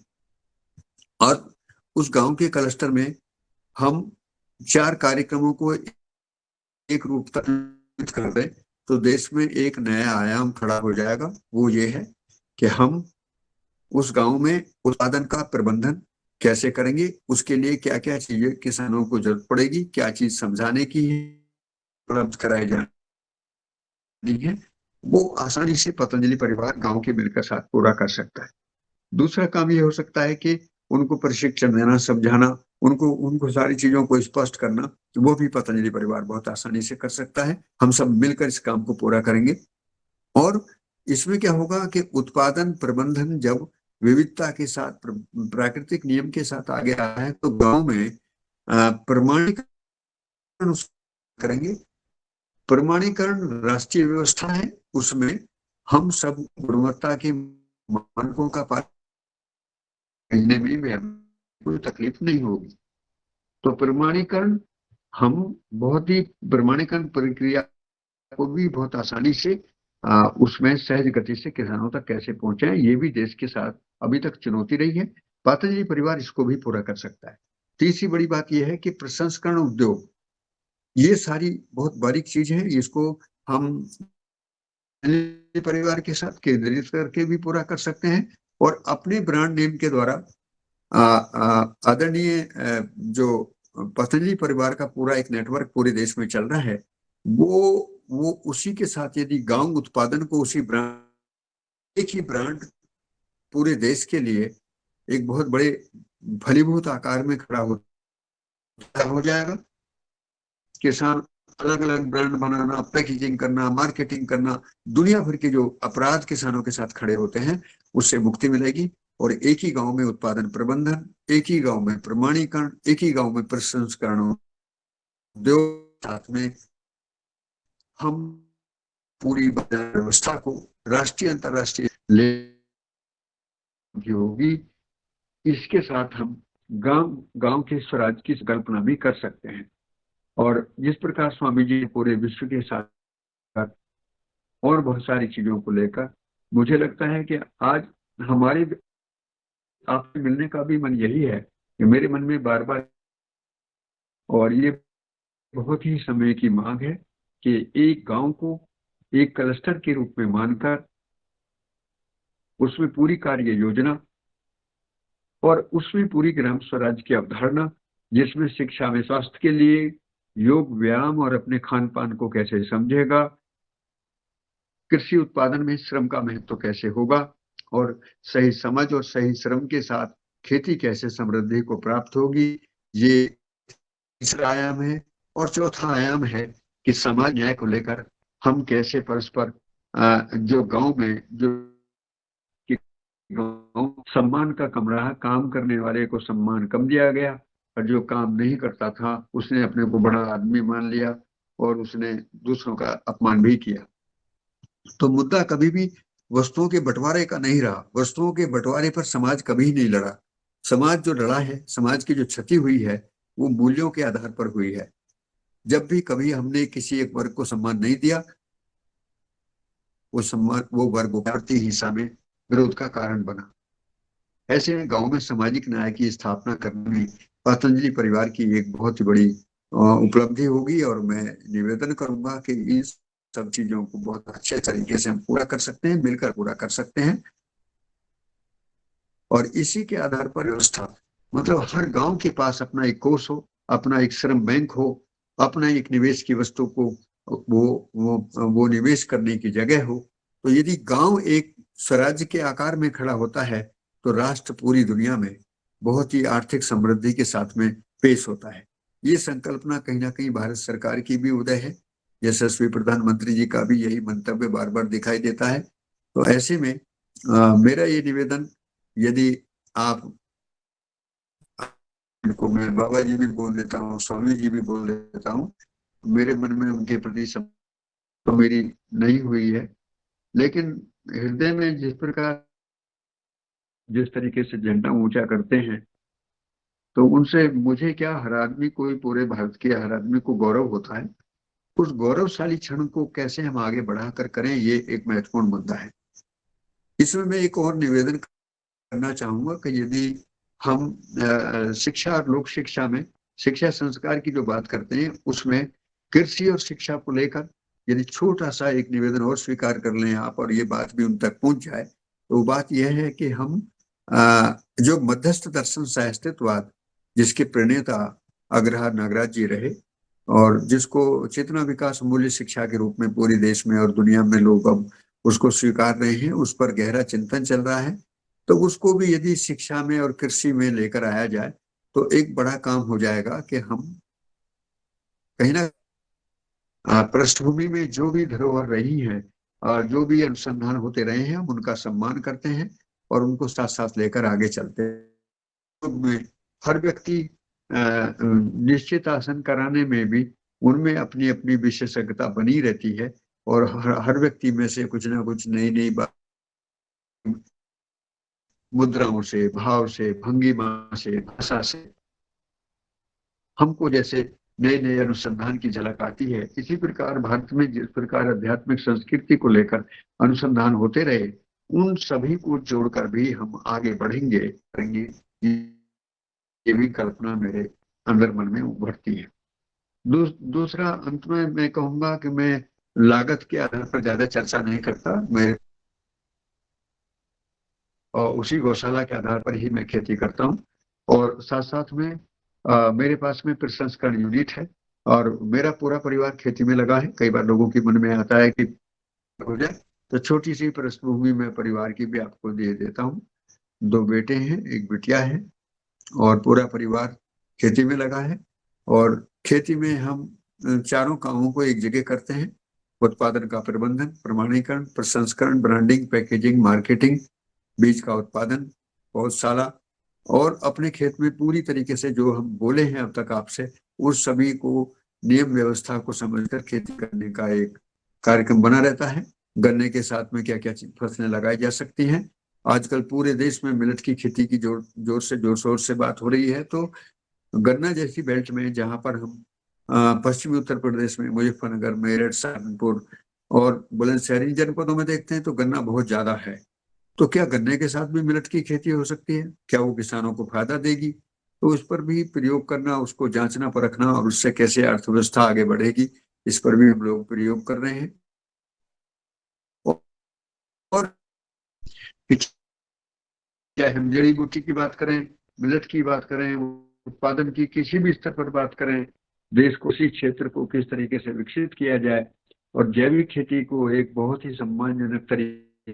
Speaker 2: और उस गांव के क्लस्टर में हम 4 कार्यक्रमों को एक रूप तक कर दें, तो देश में एक नया आयाम खड़ा हो जाएगा। वो ये है कि हम उस गांव में उत्पादन का प्रबंधन कैसे करेंगे, उसके लिए क्या क्या चीजें किसानों को जरूरत पड़ेगी, क्या चीज समझाने की उपलब्ध कराई जानी है, वो आसानी से पतंजलि परिवार गांव के मिलकर साथ पूरा कर सकता है। दूसरा काम ये हो सकता है कि उनको प्रशिक्षण देना, समझाना, उनको उनको सारी चीजों को स्पष्ट करना, वो भी पतंजलि परिवार बहुत आसानी से कर सकता है। हम सब मिलकर इस काम को पूरा करेंगे। और इसमें क्या होगा कि उत्पादन प्रबंधन जब विविधता के साथ, प्राकृतिक नियम के साथ आगे आया है, तो गांव में प्रमाणीकरण करेंगे। प्रमाणीकरण राष्ट्रीय व्यवस्था है, उसमें हम सब गुणवत्ता के मानकों का पालन करने में कोई तकलीफ नहीं होगी। तो प्रमाणीकरण, हम बहुत ही प्रमाणीकरण प्रक्रिया को भी बहुत आसानी से उसमें सहज गति से किसानों तक कैसे पहुंचे, ये भी देश के साथ अभी तक चुनौती रही है। पतंजलि परिवार इसको भी पूरा कर सकता है। तीसरी बड़ी बात यह है कि प्रसंस्करण उद्योग, ये सारी बहुत बारीक चीज है, इसको हम परिवार के साथ केंद्रित करके भी पूरा कर सकते हैं, और अपने ब्रांड नेम के द्वारा आदरणीय जो पतंजलि परिवार का पूरा एक नेटवर्क पूरे देश में चल रहा है, वो उसी के साथ यदि गांव उत्पादन को उसी ब्रांड, एक ही ब्रांड पूरे देश के लिए एक बहुत बड़े फलीभूत आकार में खड़ा हो जाएगा। किसान अलग अलग ब्रांड बनाना, पैकेजिंग करना, मार्केटिंग करना, दुनिया भर के जो अपराध किसानों के साथ खड़े होते हैं, उससे मुक्ति मिलेगी। और एक ही गांव में उत्पादन प्रबंधन, एक ही गांव में प्रमाणीकरण, एक ही गांव में प्रसंस्करण उद्योग, साथ में हम पूरी व्यवस्था को राष्ट्रीय अंतर्राष्ट्रीय ले होगी। इसके साथ हम गांव के स्वराज की कल्पना भी कर सकते हैं। और जिस प्रकार स्वामी जी पूरे विश्व के साथ और बहुत सारी चीजों को लेकर, मुझे लगता है कि आज हमारे आपसे मिलने का भी मन यही है कि मेरे मन में बार बार, और ये बहुत ही समय की मांग है कि एक गांव को एक क्लस्टर के रूप में मानकर उसमें पूरी कार्य योजना और उसमें पूरी ग्राम स्वराज की अवधारणा, जिसमें शिक्षा में स्वास्थ्य के लिए योग, व्यायाम और अपने खान पान को कैसे समझेगा, कृषि उत्पादन में श्रम का महत्व कैसे होगा, और सही समझ और सही श्रम के साथ खेती कैसे समृद्धि को प्राप्त होगी, ये तीसरा आयाम है। और चौथा आयाम है कि समाज न्याय को लेकर हम कैसे परस्पर जो गांव में जो गांव सम्मान का कम रहा, काम करने वाले को सम्मान कम दिया गया और जो काम नहीं करता था उसने अपने को बड़ा आदमी मान लिया और उसने दूसरों का अपमान भी किया। तो मुद्दा कभी भी वस्तुओं के बंटवारे का नहीं रहा। वस्तुओं के बंटवारे पर समाज कभी नहीं लड़ा। समाज जो लड़ा है, समाज की जो क्षति हुई है, वो मूल्यों के आधार पर हुई है। जब भी कभी हमने किसी एक वर्ग को सम्मान नहीं दिया, वो सम्मान वो वर्ग भारतीय हिंसा में विरोध का कारण बना। ऐसे में गांव में सामाजिक न्याय की स्थापना करने में पतंजलि परिवार की एक बहुत ही बड़ी उपलब्धि होगी और मैं निवेदन करूंगा कि इन सब चीजों को बहुत अच्छे तरीके से हम पूरा कर सकते हैं, मिलकर पूरा कर सकते हैं। और इसी के आधार पर व्यवस्था, मतलब हर गांव के पास अपना एक कोष हो, अपना एक श्रम बैंक हो, अपना एक निवेश की वस्तु को वो निवेश करने की जगह हो। तो यदि गांव एक स्वराज्य के आकार में खड़ा होता है तो राष्ट्र पूरी दुनिया में बहुत ही आर्थिक समृद्धि के साथ में पेश होता है। ये संकल्पना कहीं ना कहीं भारत सरकार की भी उदय है। यशस्वी प्रधानमंत्री जी का भी यही मंतव्य बार बार दिखाई देता है। तो ऐसे में मेरा ये निवेदन, यदि आप को, मैं बाबा जी भी बोल देता हूँ, स्वामी जी भी बोल देता हूँ, मेरे मन में उनके प्रति सब तो मेरी नहीं हुई है, लेकिन हृदय में जिस तरीके से झंडा ऊंचा करते हैं, तो उनसे मुझे क्या, हर आदमी को, पूरे भारत के हर आदमी को गौरव होता है। उस गौरवशाली क्षण को कैसे हम आगे बढ़ाकर करें, ये एक महत्वपूर्ण मुद्दा है। इसमें मैं एक और निवेदन करना चाहूंगा कि यदि हम शिक्षा और लोक शिक्षा में शिक्षा संस्कार की जो बात करते हैं, उसमें कृषि और शिक्षा को लेकर यदि छोटा सा एक निवेदन और स्वीकार कर लें आप, और ये बात भी उन तक पहुंच जाए, तो वो बात यह है कि हम जो मध्यस्थ दर्शन सह अस्तित्ववाद, जिसके प्रणेता अग्रहार नागराज जी रहे और जिसको चेतना विकास मूल्य शिक्षा के रूप में पूरे देश में और दुनिया में लोग अब उसको स्वीकार रहे हैं, उस पर गहरा चिंतन चल रहा है, तो उसको भी यदि शिक्षा में और कृषि में लेकर आया जाए तो एक बड़ा काम हो जाएगा कि हम कहीं ना पृष्ठभूमि में जो भी धरोहर रही है और जो भी अनुसंधान होते रहे हैं, हम उनका सम्मान करते हैं और उनको साथ साथ लेकर आगे चलते हैं। में हर व्यक्ति निश्चित आसन कराने में भी उनमें अपनी अपनी विशेषज्ञता बनी रहती है और हर व्यक्ति में से कुछ ना कुछ नई नई बात, मुद्राओं से, भाव से, भंगिमा से, भाषा से हमको जैसे नए नए अनुसंधान की झलक आती है। इसी प्रकार भारत में जिस प्रकार आध्यात्मिक संस्कृति को लेकर अनुसंधान होते रहे, उन सभी को जोड़कर भी हम आगे बढ़ेंगे करेंगे, ये भी कल्पना मेरे अंदर मन में उभरती है। दूसरा, अंत में मैं कहूंगा कि मैं लागत के आधार पर ज्यादा चर्चा नहीं करता। मैं और उसी गौशाला के आधार पर ही मैं खेती करता हूँ और साथ साथ में मेरे पास में प्रसंस्करण यूनिट है और मेरा पूरा परिवार खेती में लगा है। कई बार लोगों के मन में आता है कि हो जाए, तो छोटी सी पृष्ठभूमि में परिवार की भी आपको दे देता हूँ। 2 बेटे हैं, 1 बिटिया है और पूरा परिवार खेती में लगा है। और खेती में हम चारों कामों को एक जगह करते हैं: उत्पादन का प्रबंधन, प्रमाणीकरण, प्रसंस्करण, ब्रांडिंग, पैकेजिंग, मार्केटिंग, बीज का उत्पादन, पौधशाला, और अपने खेत में पूरी तरीके से जो हम बोले हैं अब तक आपसे, उस सभी को नियम व्यवस्था को समझकर खेती करने का एक कार्यक्रम बना रहता है। गन्ने के साथ में क्या क्या फसलें लगाई जा सकती हैं। आजकल पूरे देश में मिलेट की खेती की जोर शोर से बात हो रही है। तो गन्ना जैसी बेल्ट में, जहां पर हम पश्चिमी उत्तर प्रदेश में मुजफ्फरनगर, मेरठ, सहारनपुर और बुलंदशहर जनपदों में देखते हैं तो गन्ना बहुत ज्यादा है। तो क्या गन्ने के साथ भी मिलेट की खेती हो सकती है? क्या वो किसानों को फायदा देगी? तो उस पर भी प्रयोग करना, उसको जांचना परखना और उससे कैसे अर्थव्यवस्था आगे बढ़ेगी, इस पर भी हम लोग प्रयोग कर रहे हैं। और चाहे हम जड़ी बूटी की बात करें, मिलेट की बात करें, उत्पादन की किसी भी स्तर पर बात करें, देश को इसी क्षेत्र को किस तरीके से विकसित किया जाए और जैविक खेती को एक बहुत ही सम्मानजनक तरीके,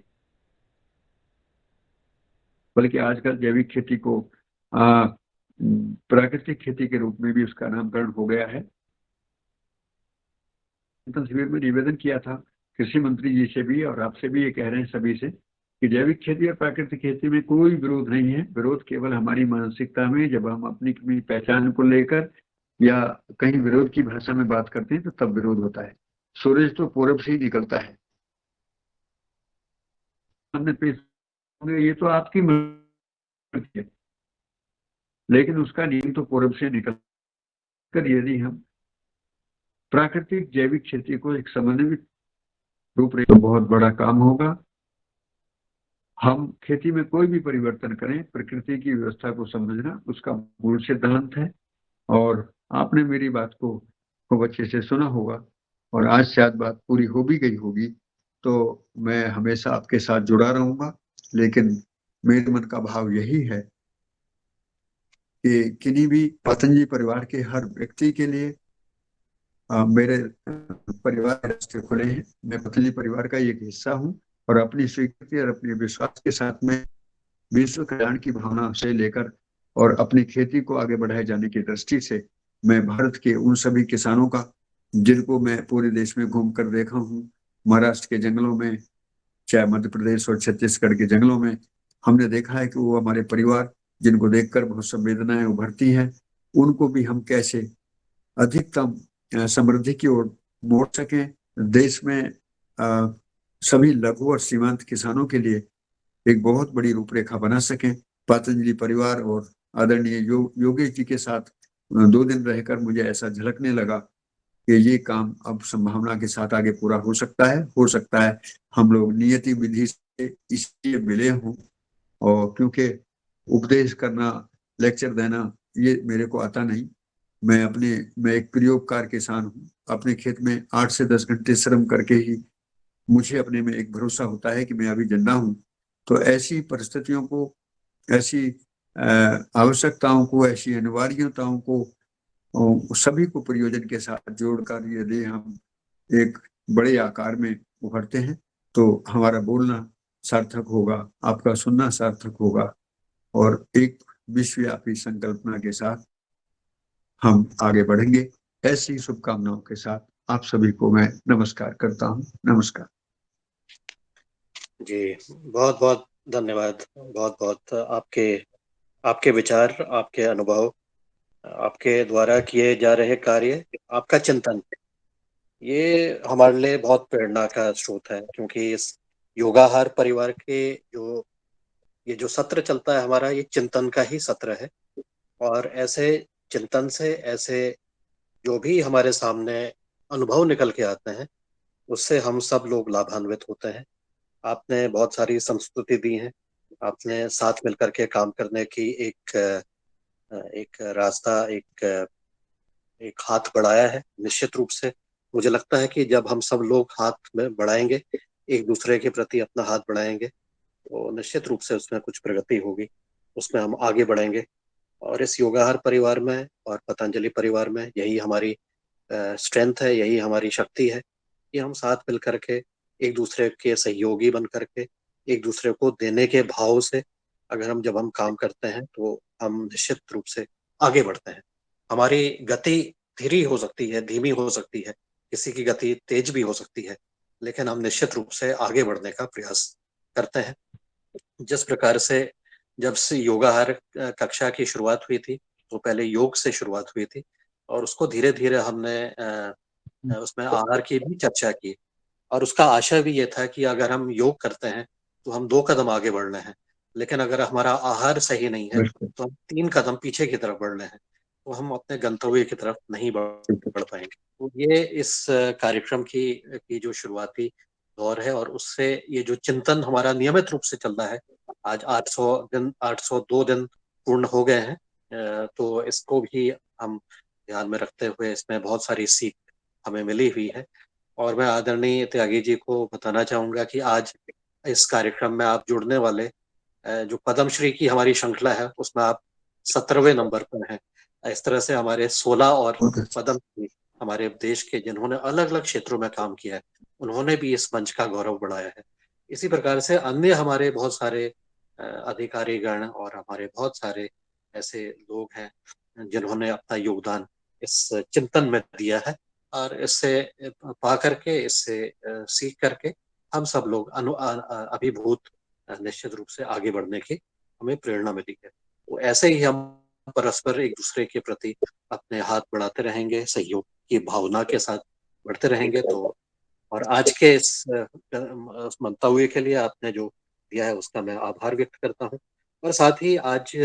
Speaker 2: बल्कि आजकल जैविक खेती को प्राकृतिक खेती के रूप में भी उसका नामकरण हो गया है। चिंतन शिविर में निवेदन किया था कृषि मंत्री जी से भी, और आपसे भी ये कह रहे हैं सभी से कि जैविक खेती और प्राकृतिक खेती में कोई विरोध नहीं है। विरोध केवल हमारी मानसिकता में, जब हम अपनी पहचान को लेकर या कहीं विरोध की भाषा में बात करते हैं तो तब विरोध होता है। सूरज तो पूरब से ही निकलता है। हमने पेश, ये तो आपकी मर्जी है, लेकिन उसका नियम तो पूरब से निकल कर यदि हम प्राकृतिक जैविक खेती को एक समन्वित रूपरेखा, तो बहुत बड़ा काम होगा। हम खेती में कोई भी परिवर्तन करें, प्रकृति की व्यवस्था को समझना उसका मूल सिद्धांत है। और आपने मेरी बात को खूब अच्छे से सुना होगा, और आज शायद बात पूरी हो भी गई होगी, तो मैं हमेशा आपके साथ जुड़ा रहूंगा। लेकिन मेरे मन का भाव यही है कि किन्हीं भी पतंजलि परिवार के हर व्यक्ति के लिए मेरे परिवार के रास्ते खुले हैं। मैं पतंजलि परिवार का एक हिस्सा हूँ, और अपनी स्वीकृति और अपने विश्वास के साथ में विश्व कल्याण की भावना से लेकर और अपनी खेती को आगे बढ़ाए जाने की दृष्टि से मैं भारत के उन सभी किसानों का, जिनको मैं पूरे देश में घूम कर देखा हूँ, महाराष्ट्र के जंगलों में, चाहे मध्य प्रदेश और छत्तीसगढ़ के जंगलों में, हमने देखा है कि वो हमारे परिवार, जिनको देखकर बहुत संवेदनाएं उभरती हैं, उनको भी हम कैसे अधिकतम समृद्धि की ओर मोड़ सकें, देश में सभी लघु और सीमांत किसानों के लिए एक बहुत बड़ी रूपरेखा बना सकें। पतंजलि परिवार और आदरणीय योगेश जी के साथ 2 दिन रहकर मुझे ऐसा झलकने लगा कि ये काम अब संभावना के साथ आगे पूरा हो सकता है हम लोग नियति विधि से इसलिए मिले हों, और क्योंकि उपदेश करना, लेक्चर देना, ये मेरे को आता नहीं। मैं एक प्रयोगकार किसान हूँ। अपने खेत में 8 से 10 घंटे श्रम करके ही मुझे अपने में एक भरोसा होता है कि मैं अभी जिंदा हूँ। तो ऐसी परिस्थितियों को, ऐसी आवश्यकताओं को, ऐसी अनिवार्यताओं को, सभी को प्रयोजन के साथ जोड़कर यदि हम एक बड़े आकार में उभरते हैं तो हमारा बोलना सार्थक होगा, आपका सुनना सार्थक होगा, और एक विश्वव्यापी संकल्पना के साथ हम आगे बढ़ेंगे। ऐसी शुभकामनाओं के साथ आप सभी को मैं नमस्कार करता हूँ। नमस्कार
Speaker 1: जी, बहुत बहुत धन्यवाद। बहुत बहुत आपके आपके विचार, आपके अनुभव, आपके द्वारा किए जा रहे कार्य, आपका चिंतन, ये हमारे लिए बहुत प्रेरणा का स्रोत है। क्योंकि इस योगाहार परिवार के जो ये जो सत्र चलता है हमारा, ये चिंतन का ही सत्र है। और ऐसे चिंतन से, ऐसे जो भी हमारे सामने अनुभव निकल के आते हैं, उससे हम सब लोग लाभान्वित होते हैं। आपने बहुत सारी संस्तुति दी है, आपने साथ मिलकर के काम करने की एक रास्ता, एक हाथ बढ़ाया है। निश्चित रूप से मुझे लगता है कि जब हम सब लोग हाथ में बढ़ाएंगे, एक दूसरे के प्रति अपना हाथ बढ़ाएंगे, तो निश्चित रूप से उसमें कुछ प्रगति होगी, उसमें हम आगे बढ़ेंगे। और इस योगाहार परिवार में और पतंजलि परिवार में यही हमारी स्ट्रेंथ है, यही हमारी शक्ति है कि हम साथ मिल करके, एक दूसरे के सहयोगी बन करके, एक दूसरे को देने के भाव से अगर जब हम काम करते हैं तो हम निश्चित रूप से आगे बढ़ते हैं। हमारी गति धीमी हो सकती है, धीमी हो सकती है, किसी की गति तेज भी हो सकती है, लेकिन हम निश्चित रूप से आगे बढ़ने का प्रयास करते हैं। जिस प्रकार से जब से योगाहार कक्षा की शुरुआत हुई थी, तो पहले योग से शुरुआत हुई थी, और उसको धीरे धीरे हमने उसमें आहार की भी चर्चा की। और उसका आशय भी ये था कि अगर हम योग करते हैं तो हम 2 कदम आगे बढ़ रहे हैं, लेकिन अगर हमारा आहार सही नहीं है
Speaker 2: बिल्कुल
Speaker 1: तो हम 3 कदम पीछे की तरफ बढ़ रहे हैं, तो हम अपने गंतव्य की तरफ नहीं बढ़ पाएंगे। तो ये इस कार्यक्रम की जो शुरुआती दौर है, और उससे ये जो चिंतन हमारा नियमित रूप से चल रहा है, आज 802 दिन पूर्ण हो गए हैं। तो इसको भी हम ध्यान में रखते हुए इसमें बहुत सारी सीख हमें मिली हुई है। और मैं आदरणीय त्यागी जी को बताना चाहूंगा कि आज इस कार्यक्रम में आप जुड़ने वाले, जो पद्मश्री की हमारी श्रृंखला है, उसमें आप 17वें नंबर पर हैं। इस तरह से हमारे 16 और
Speaker 2: बहुत अच्छा।
Speaker 1: पद्मश्री हमारे देश के, जिन्होंने अलग अलग क्षेत्रों में काम किया है, उन्होंने भी इस मंच का गौरव बढ़ाया है। इसी प्रकार से अन्य हमारे बहुत सारे अधिकारीगण और हमारे बहुत सारे ऐसे लोग हैं जिन्होंने अपना योगदान इस चिंतन में दिया है। और इससे पा करके, इससे सीख करके हम सब लोग अभिभूत निश्चित रूप से आगे बढ़ने की हमें प्रेरणा मिली है। तो ऐसे ही हम परस्पर एक दूसरे के प्रति अपने हाथ बढ़ाते रहेंगे, सहयोग की भावना के साथ बढ़ते रहेंगे। तो और आज के इस मंतव्य के लिए आपने जो दिया है उसका मैं आभार व्यक्त करता हूँ। और साथ ही आज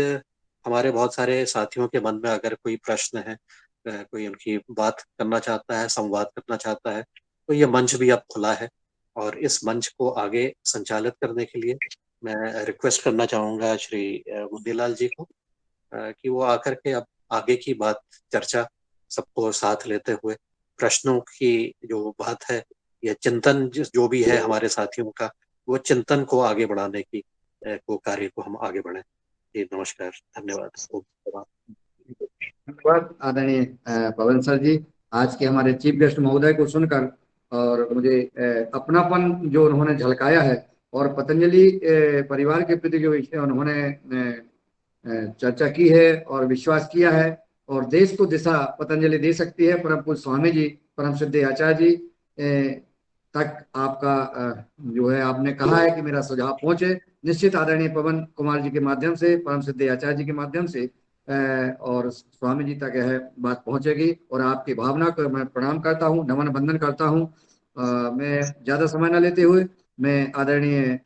Speaker 1: हमारे बहुत सारे साथियों के मन में अगर कोई प्रश्न है, कोई उनकी बात करना चाहता है, संवाद करना चाहता है, तो ये मंच भी अब खुला है। और इस मंच को आगे संचालित करने के लिए मैं रिक्वेस्ट करना चाहूँगा श्री मुंदीलाल जी को, कि वो आकर के अब आगे की बात चर्चा सबको साथ लेते हुए प्रश्नों की जो बात है, या चिंतन जो भी है हमारे साथियों का, वो चिंतन को आगे बढ़ाने की को कार्य को हम आगे बढ़े। जी नमस्कार, धन्यवाद।
Speaker 3: धन्यवाद आदरणीय पवन सर जी, आज के हमारे चीफ गेस्ट महोदय को सुनकर और मुझे अपनापन जो उन्होंने झलकाया है और पतंजलि परिवार के प्रति जो उन्होंने चर्चा की है और विश्वास किया है, और देश को दिशा पतंजलि दे सकती है, परम पूज्य स्वामी जी, परम सिद्ध आचार्य जी तक आपका जो है आपने कहा है कि मेरा सुझाव पहुंचे। निश्चित आदरणीय पवन कुमार जी के माध्यम से, परम सिद्ध आचार्य जी के माध्यम से और स्वामी जी तक यह बात पहुंचेगी। और आपकी भावना को मैं प्रणाम करता हूं, नमन बंदन करता हूं। मैं ज्यादा समय न लेते हुए मैं आदरणीय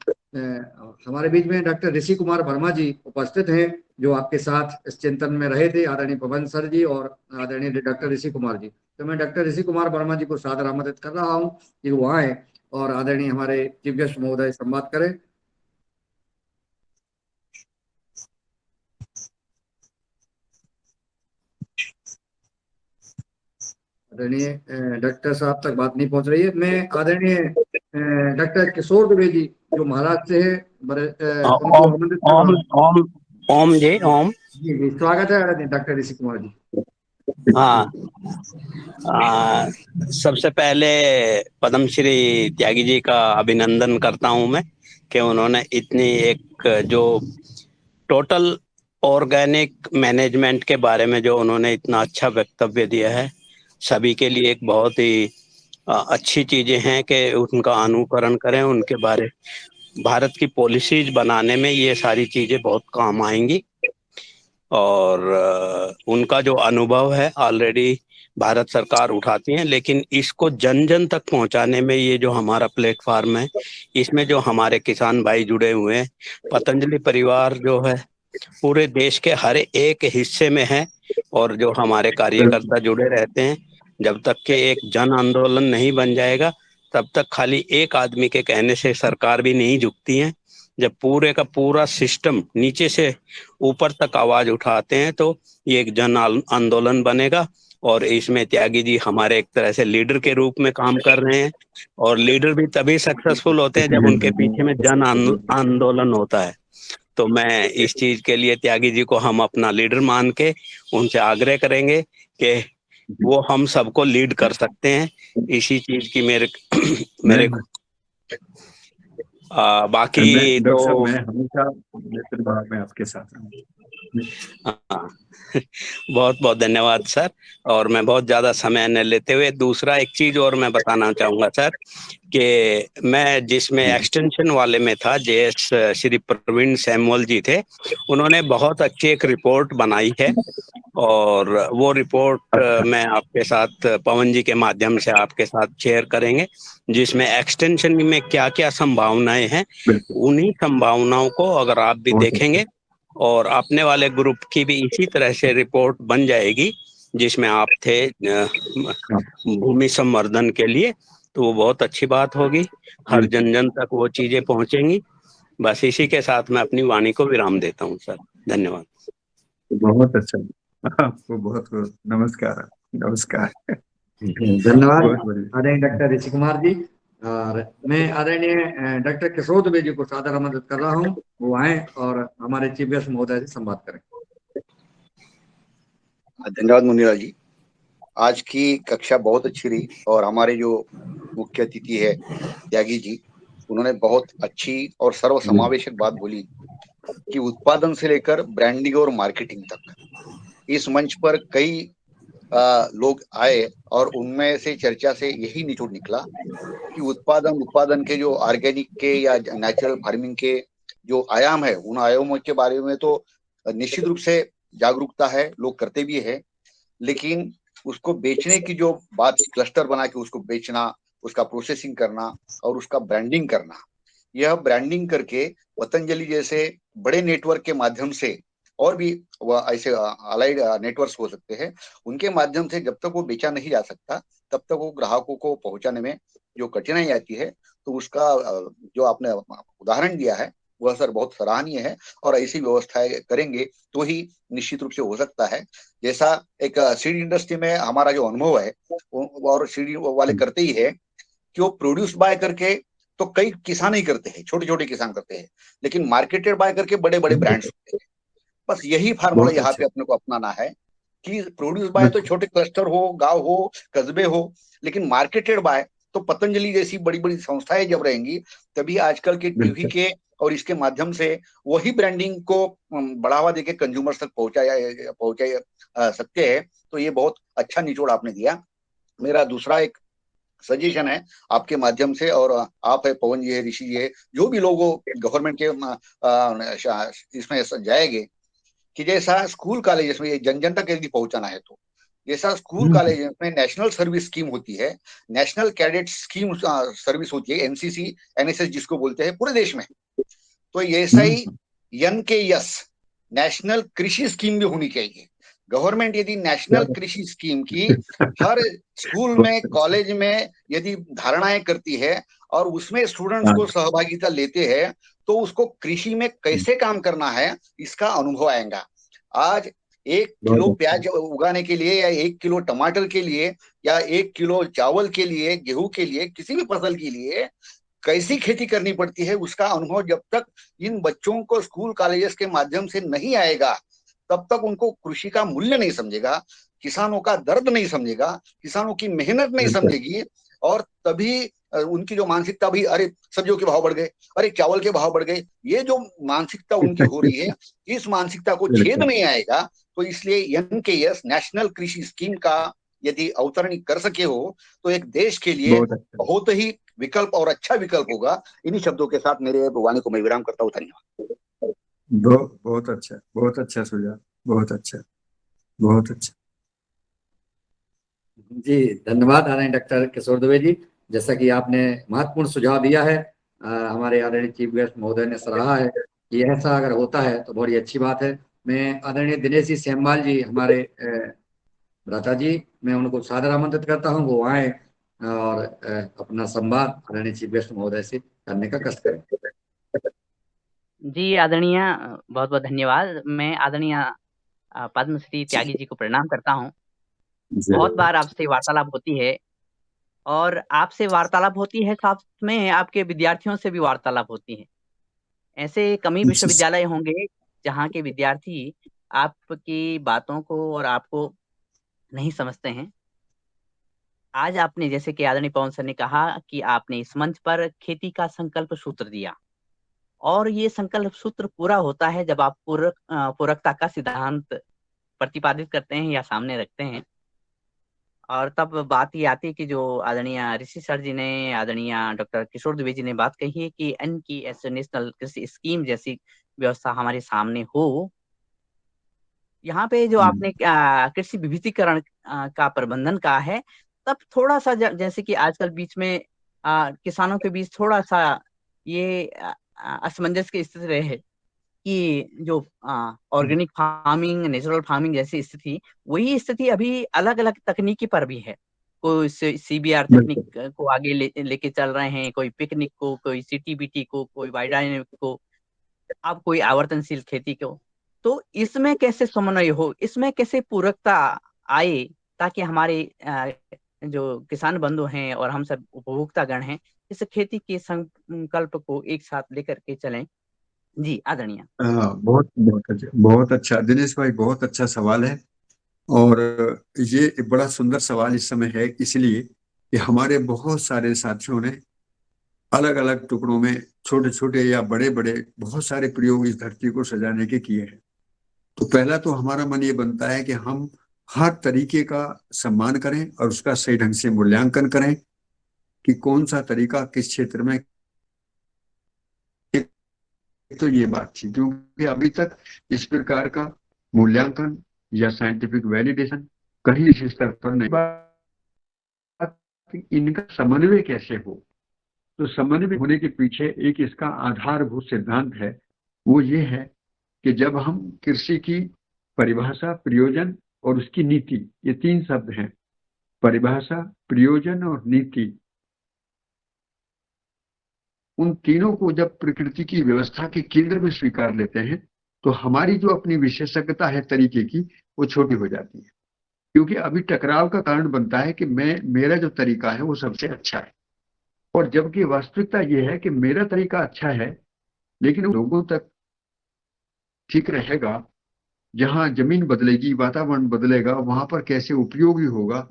Speaker 3: हमारे बीच में डॉक्टर ऋषि कुमार वर्मा जी उपस्थित हैं, जो आपके साथ इस चिंतन में रहे थे, आदरणीय पवन सर जी और आदरणीय डॉक्टर ऋषि कुमार जी। तो मैं डॉक्टर ऋषि कुमार वर्मा जी को सादर आमंत्रित कर रहा हूं कि वो आए और आदरणीय हमारे चीफ गेस्ट महोदय संवाद करें। आदरणीय डॉक्टर साहब तक बात नहीं पहुंच रही है। मैं आदरणीय डॉक्टर किशोर दुबे जी जो महाराष्ट्र से है, उनको
Speaker 4: ओम
Speaker 3: आमंत्रित कर रहा
Speaker 4: ओम
Speaker 3: हूँ।
Speaker 4: ओम ओम जी ओम।
Speaker 3: जी जी, स्वागत है आदरणीय डॉक्टर ऋषि कुमार जी।
Speaker 4: हाँ, सबसे पहले पद्मश्री त्यागी जी का अभिनंदन करता हूं मैं कि उन्होंने इतनी एक जो टोटल ऑर्गेनिक मैनेजमेंट के बारे में जो उन्होंने इतना अच्छा वक्तव्य दिया है, सभी के लिए एक बहुत ही अच्छी चीजें हैं कि उनका अनुकरण करें। उनके बारे भारत की पॉलिसीज बनाने में ये सारी चीजें बहुत काम आएंगी। और उनका जो अनुभव है ऑलरेडी भारत सरकार उठाती है, लेकिन इसको जन जन तक पहुंचाने में ये जो हमारा प्लेटफार्म है, इसमें जो हमारे किसान भाई जुड़े हुए हैं, पतंजलि परिवार जो है पूरे देश के हर एक हिस्से में है, और जो हमारे कार्यकर्ता जुड़े रहते हैं, जब तक के एक जन आंदोलन नहीं बन जाएगा तब तक खाली एक आदमी के कहने से सरकार भी नहीं झुकती है। जब पूरे का पूरा सिस्टम नीचे से ऊपर तक आवाज उठाते हैं तो ये एक जन आंदोलन बनेगा। और इसमें त्यागी जी हमारे एक तरह से लीडर के रूप में काम कर रहे हैं, और लीडर भी तभी सक्सेसफुल होते हैं जब उनके पीछे में जन आंदोलन होता है। तो मैं इस चीज के लिए त्यागी जी को हम अपना लीडर मान के उनसे आग्रह करेंगे कि वो हम सबको लीड कर सकते हैं। इसी चीज की मेरे बाकी
Speaker 2: डॉक्टर साहब,
Speaker 4: तो
Speaker 2: मैं हमेशा नेतृत्व में आपके साथ हूँ।
Speaker 4: हाँ, बहुत बहुत धन्यवाद सर। और मैं बहुत ज्यादा समय न लेते हुए दूसरा एक चीज और मैं बताना चाहूंगा सर, कि मैं जिसमें एक्सटेंशन वाले में था, जेएस श्री प्रवीण सैमुअल जी थे, उन्होंने बहुत अच्छी एक रिपोर्ट बनाई है। और वो रिपोर्ट मैं आपके साथ पवन जी के माध्यम से आपके साथ शेयर करेंगे, जिसमें एक्सटेंशन में क्या क्या संभावनाएं हैं, उन्हीं संभावनाओं को अगर आप भी देखेंगे और अपने वाले ग्रुप की भी इसी तरह से रिपोर्ट बन जाएगी जिसमें आप थे भूमि संवर्धन के लिए, तो वो बहुत अच्छी बात होगी। हर जन जन तक वो चीजें पहुंचेंगी। बस इसी के साथ मैं अपनी वाणी को विराम देता हूँ सर। धन्यवाद।
Speaker 2: बहुत अच्छा, आपको बहुत बहुत नमस्कार। नमस्कार।
Speaker 3: धन्यवाद
Speaker 2: बहुत बढ़िया।
Speaker 3: आदरणीय डॉक्टर ऋषि कुमार जी। और मैं आदरणीय डॉक्टर किशोर दुबे जी को सादर आमंत्रित कर रहा हूँ, वो आए और हमारे चीफ गेस्ट महोदय से संवाद करें।
Speaker 5: धन्यवाद मुनीलाल जी, आज की कक्षा बहुत अच्छी रही और हमारे जो मुख्य अतिथि है त्यागी जी, उन्होंने बहुत अच्छी और सर्वसमावेशक बात बोली कि उत्पादन से लेकर ब्रांडिंग और मार्केटिंग तक इस मंच पर कई लोग आए और उनमें से चर्चा से यही निचोड़ निकला कि उत्पादन के जो ऑर्गेनिक के या नेचुरल फार्मिंग के जो आयाम है, उन आयामों के बारे में तो निश्चित रूप से जागरूकता है, लोग करते भी है, लेकिन उसको बेचने की जो बात, क्लस्टर बना के उसको बेचना, उसका प्रोसेसिंग करना और उसका ब्रांडिंग करना, यह ब्रांडिंग करके पतंजलि जैसे बड़े नेटवर्क के माध्यम से, और भी ऐसे अलाइड नेटवर्क्स हो सकते हैं, उनके माध्यम से जब तक वो बेचा नहीं जा सकता तब तक वो ग्राहकों को पहुंचाने में जो कठिनाई आती है, तो उसका जो आपने उदाहरण दिया है वह सर बहुत सराहनीय है। और ऐसी व्यवस्थाएं करेंगे तो ही निश्चित रूप से हो सकता है। जैसा एक सीड इंडस्ट्री में हमारा जो अनुभव है, और सीड वाले करते ही है कि वो प्रोड्यूस बाय करके तो कई किसान ही करते हैं, छोटे छोटे किसान करते हैं, लेकिन मार्केटेड बाय करके बड़े बड़े ब्रांड्स होते हैं। बस यही फार्मूला
Speaker 2: बहुत
Speaker 5: यहाँ
Speaker 2: अच्छा।
Speaker 5: पे अपने को अपनाना है कि प्रोड्यूस बाय तो
Speaker 2: बिल्कुल।
Speaker 5: छोटे क्लस्टर हो, गांव हो, कस्बे हो, लेकिन मार्केटेड बाय तो पतंजलि जैसी बड़ी बड़ी संस्थाएं जब रहेंगी, तभी आजकल के टीवी
Speaker 2: बिल्कुल।
Speaker 5: के और इसके माध्यम से वही ब्रांडिंग को बढ़ावा देके कंज्यूमर्स तक पहुंचा सकते हैं। तो ये बहुत अच्छा निचोड़ आपने दिया। मेरा दूसरा एक सजेशन है आपके माध्यम से, और आप है, पवन जी है, ऋषि जी है, जो भी लोग गवर्नमेंट के इसमें जाएंगे, कि जैसा स्कूल कॉलेज में जन जन तक यदि पहुंचाना है, तो जैसा स्कूल
Speaker 2: हम्म।
Speaker 5: कॉलेज में नेशनल सर्विस स्कीम होती है, नेशनल कैडेट स्कीम सर्विस होती है, एनसीसी एनएसएस जिसको बोलते हैं पूरे देश में, तो ऐसा ही
Speaker 2: हम्म।
Speaker 5: यन के यस नेशनल कृषि स्कीम भी होनी चाहिए। गवर्नमेंट यदि नेशनल कृषि स्कीम की हर स्कूल
Speaker 2: बहुत
Speaker 5: में,
Speaker 2: अच्छा।
Speaker 5: कॉलेज में यदि धारणाएं करती है और उसमें स्टूडेंट्स
Speaker 2: हाँ।
Speaker 5: को सहभागिता लेते हैं, तो उसको कृषि में कैसे काम करना है इसका अनुभव आएगा। आज 1 किलो
Speaker 2: बहुत अच्छा।
Speaker 5: प्याज उगाने के लिए, या 1 किलो टमाटर के लिए, या 1 किलो चावल के लिए, गेहूं के लिए, किसी भी फसल के लिए कैसी खेती करनी पड़ती है, उसका अनुभव जब तक इन बच्चों को स्कूल कॉलेजेस के माध्यम से नहीं आएगा, तब तक उनको कृषि का मूल्य नहीं समझेगा, किसानों का दर्द नहीं समझेगा, किसानों की मेहनत नहीं
Speaker 2: बिल्कुल।
Speaker 5: समझेगी। और तभी उनकी जो मानसिकता भी, अरे सब्जियों के भाव बढ़ गए, अरे चावल के भाव बढ़ गए, ये जो मानसिकता उनकी हो रही है, इस मानसिकता को छेद
Speaker 2: बिल्कुल।
Speaker 5: नहीं आएगा। तो इसलिए एनकेएस नेशनल कृषि स्कीम का यदि अवतरण कर सके हो, तो एक देश के लिए
Speaker 2: बहुत अच्छा।
Speaker 5: बहुत ही विकल्प और अच्छा विकल्प होगा। इन्हीं शब्दों के साथ मेरे वाणी को मैं विराम करता हूँ। धन्यवाद।
Speaker 2: बहुत अच्छा, बहुत अच्छा सुझाव। बहुत अच्छा। बहुत अच्छा।
Speaker 3: जी, धन्यवाद आदरणीय डॉक्टर किशोर दुबे जी। जैसा कि आपने महत्वपूर्ण सुझाव दिया है, हमारे आदरणीय चीफ गेस्ट महोदय ने सराहा है कि ऐसा अगर होता है तो बड़ी अच्छी बात है। मैं आदरणीय दिनेश जी सेमवाल जी, हमारे भ्राता जी, मैं उनको सादर आमंत्रित करता हूँ, वो आए और अपना संवाद आदरणीय चीफ गेस्ट महोदय से करने का कष्ट करें।
Speaker 6: जी आदरणीय, बहुत बहुत धन्यवाद। मैं आदरणीय पद्मश्री त्यागी जी को प्रणाम करता हूँ। बहुत
Speaker 2: जरूर।
Speaker 6: बार आपसे वार्तालाप होती है, और आपसे वार्तालाप होती है, साथ में आपके विद्यार्थियों से भी वार्तालाप होती है। ऐसे कम ही विश्वविद्यालय होंगे जहाँ के विद्यार्थी आपकी बातों को और आपको नहीं समझते हैं। आज आपने, जैसे कि आदरणीय पवन सर ने कहा, कि आपने इस मंच पर खेती का संकल्प सूत्र दिया, और ये संकल्प सूत्र पूरा होता है जब आप पूरकता का सिद्धांत प्रतिपादित करते हैं या सामने रखते हैं। और तब बात ये आती है कि जो आदरणीय ऋषि सर जी ने, आदरणीय डॉक्टर किशोर दुबे जी ने बात कही है कि NKS नेशनल कृषि स्कीम जैसी व्यवस्था हमारे सामने हो। यहाँ पे जो आपने कृषि विविधीकरण का प्रबंधन का है, तब थोड़ा सा जैसे कि आजकल बीच में किसानों के बीच थोड़ा सा ये असमंजस की स्थिति रहे कि जो ऑर्गेनिक फार्मिंग, नेचुरल फार्मिंग जैसी स्थिति, वही स्थिति अभी अलग अलग तकनीकी पर भी है। कोई CBR तकनीक
Speaker 2: बिल्कुल।
Speaker 6: को आगे लेके चल रहे हैं, कोई पिकनिक को, कोई CTBT को, कोई बायोडायनेमिक को, अब कोई आवर्तनशील खेती को। तो इसमें कैसे समन्वय हो, इसमें कैसे पूरकता आए, ताकि हमारे जो किसान बंधु हैं और हम सब उपभोक्तागण हैं, इस खेती के संकल्प को एक साथ लेकर के चलें। जी आदरणीय।
Speaker 2: हाँ, बहुत बहुत अच्छा, बहुत अच्छा दिनेश भाई, बहुत अच्छा सवाल है। और ये एक बड़ा सुंदर सवाल इस समय है, इसलिए कि हमारे बहुत सारे साथियों ने अलग अलग टुकड़ों में छोटे छोटे या बड़े बड़े बहुत सारे प्रयोग इस धरती को सजाने के किए हैं। तो पहला तो हमारा मन ये बनता है कि हम हर तरीके का सम्मान करें और उसका सही ढंग से मूल्यांकन करें कि कौन सा तरीका किस क्षेत्र में। तो ये बात थी, क्योंकि अभी तक इस प्रकार का मूल्यांकन या साइंटिफिक वैलिडेशन कहीं इस स्तर पर नहीं। बात इनका समन्वय कैसे हो, तो समन्वय होने के पीछे एक इसका आधारभूत सिद्धांत है, वो ये है कि जब हम कृषि की परिभाषा, प्रयोजन और उसकी नीति, ये 3 शब्द हैं, परिभाषा, प्रयोजन और नीति, उन तीनों को जब प्रकृति की व्यवस्था के केंद्र में स्वीकार लेते हैं तो हमारी जो अपनी विशेषज्ञता है तरीके की, वो छोटी हो जाती है। क्योंकि अभी टकराव का कारण बनता है कि मेरा जो तरीका है वो सबसे अच्छा है, और जबकि वास्तविकता ये है कि मेरा तरीका अच्छा है लेकिन लोगों तक ठीक रहेगा, जहां जमीन बदलेगी, वातावरण बदलेगा, वहां पर कैसे उपयोगी होगा,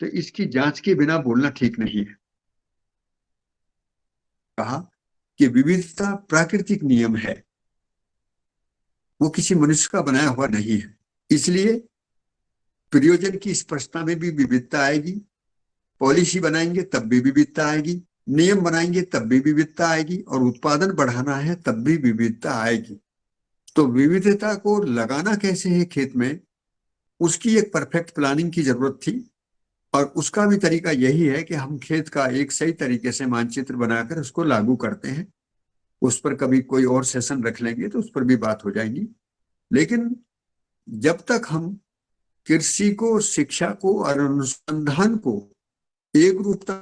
Speaker 2: तो इसकी जांच के बिना बोलना ठीक नहीं है। कहा कि विविधता प्राकृतिक नियम है, वो किसी मनुष्य का बनाया हुआ नहीं है। इसलिए प्रयोजन की स्पष्टता में भी विविधता आएगी, पॉलिसी बनाएंगे तब भी विविधता आएगी, नियम बनाएंगे तब भी विविधता आएगी, और उत्पादन बढ़ाना है तब भी विविधता आएगी। तो विविधता को लगाना कैसे है खेत में, उसकी एक परफेक्ट प्लानिंग की जरूरत थी, और उसका भी तरीका यही है कि हम खेत का एक सही तरीके से मानचित्र बनाकर उसको लागू करते हैं। उस पर कभी कोई और सेशन रख लेंगे तो उस पर भी बात हो जाएगी। लेकिन जब तक हम कृषि को, शिक्षा को और अनुसंधान को एक रूपता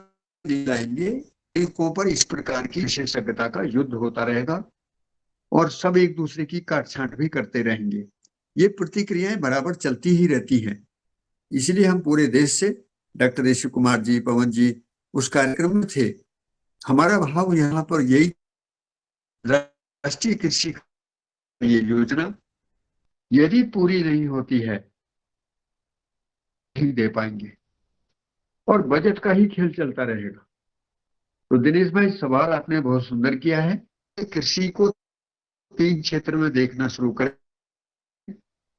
Speaker 2: दिलाएंगे, तरीकों पर इस प्रकार की विशेषज्ञता का युद्ध होता रहेगा और सब एक दूसरे की काट छांट भी करते रहेंगे। ये प्रतिक्रियाएं बराबर चलती ही रहती हैं। इसलिए हम पूरे देश से, डॉक्टर ऋषि कुमार जी, पवन जी उस कार्यक्रम में थे, हमारा भाव यहाँ पर यही, राष्ट्रीय कृषि ये योजना यदि पूरी नहीं होती है नहीं दे पाएंगे और बजट का ही खेल चलता रहेगा। तो दिनेश भाई, सवाल आपने बहुत सुंदर किया है। कृषि को 3 क्षेत्र में देखना शुरू करें।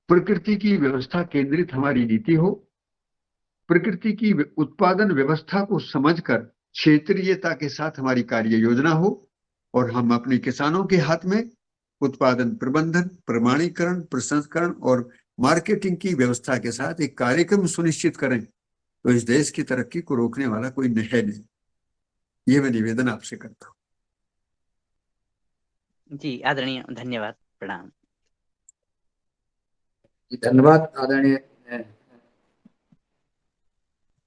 Speaker 2: प्रकृति की व्यवस्था केंद्रित हमारी नीति हो, प्रकृति की उत्पादन व्यवस्था को समझकर क्षेत्रीयता के साथ हमारी कार्य योजना हो, और हम अपने किसानों के हाथ में उत्पादन प्रबंधन, प्रमाणीकरण, प्रसंस्करण और मार्केटिंग की व्यवस्था के साथ एक कार्यक्रम सुनिश्चित करें, तो इस देश की तरक्की को रोकने वाला कोई है नहीं। ये मैं निवेदन आपसे करता हूँ।
Speaker 6: जी आदरणीय, धन्यवाद, प्रणाम।
Speaker 3: धन्यवाद आदरणीय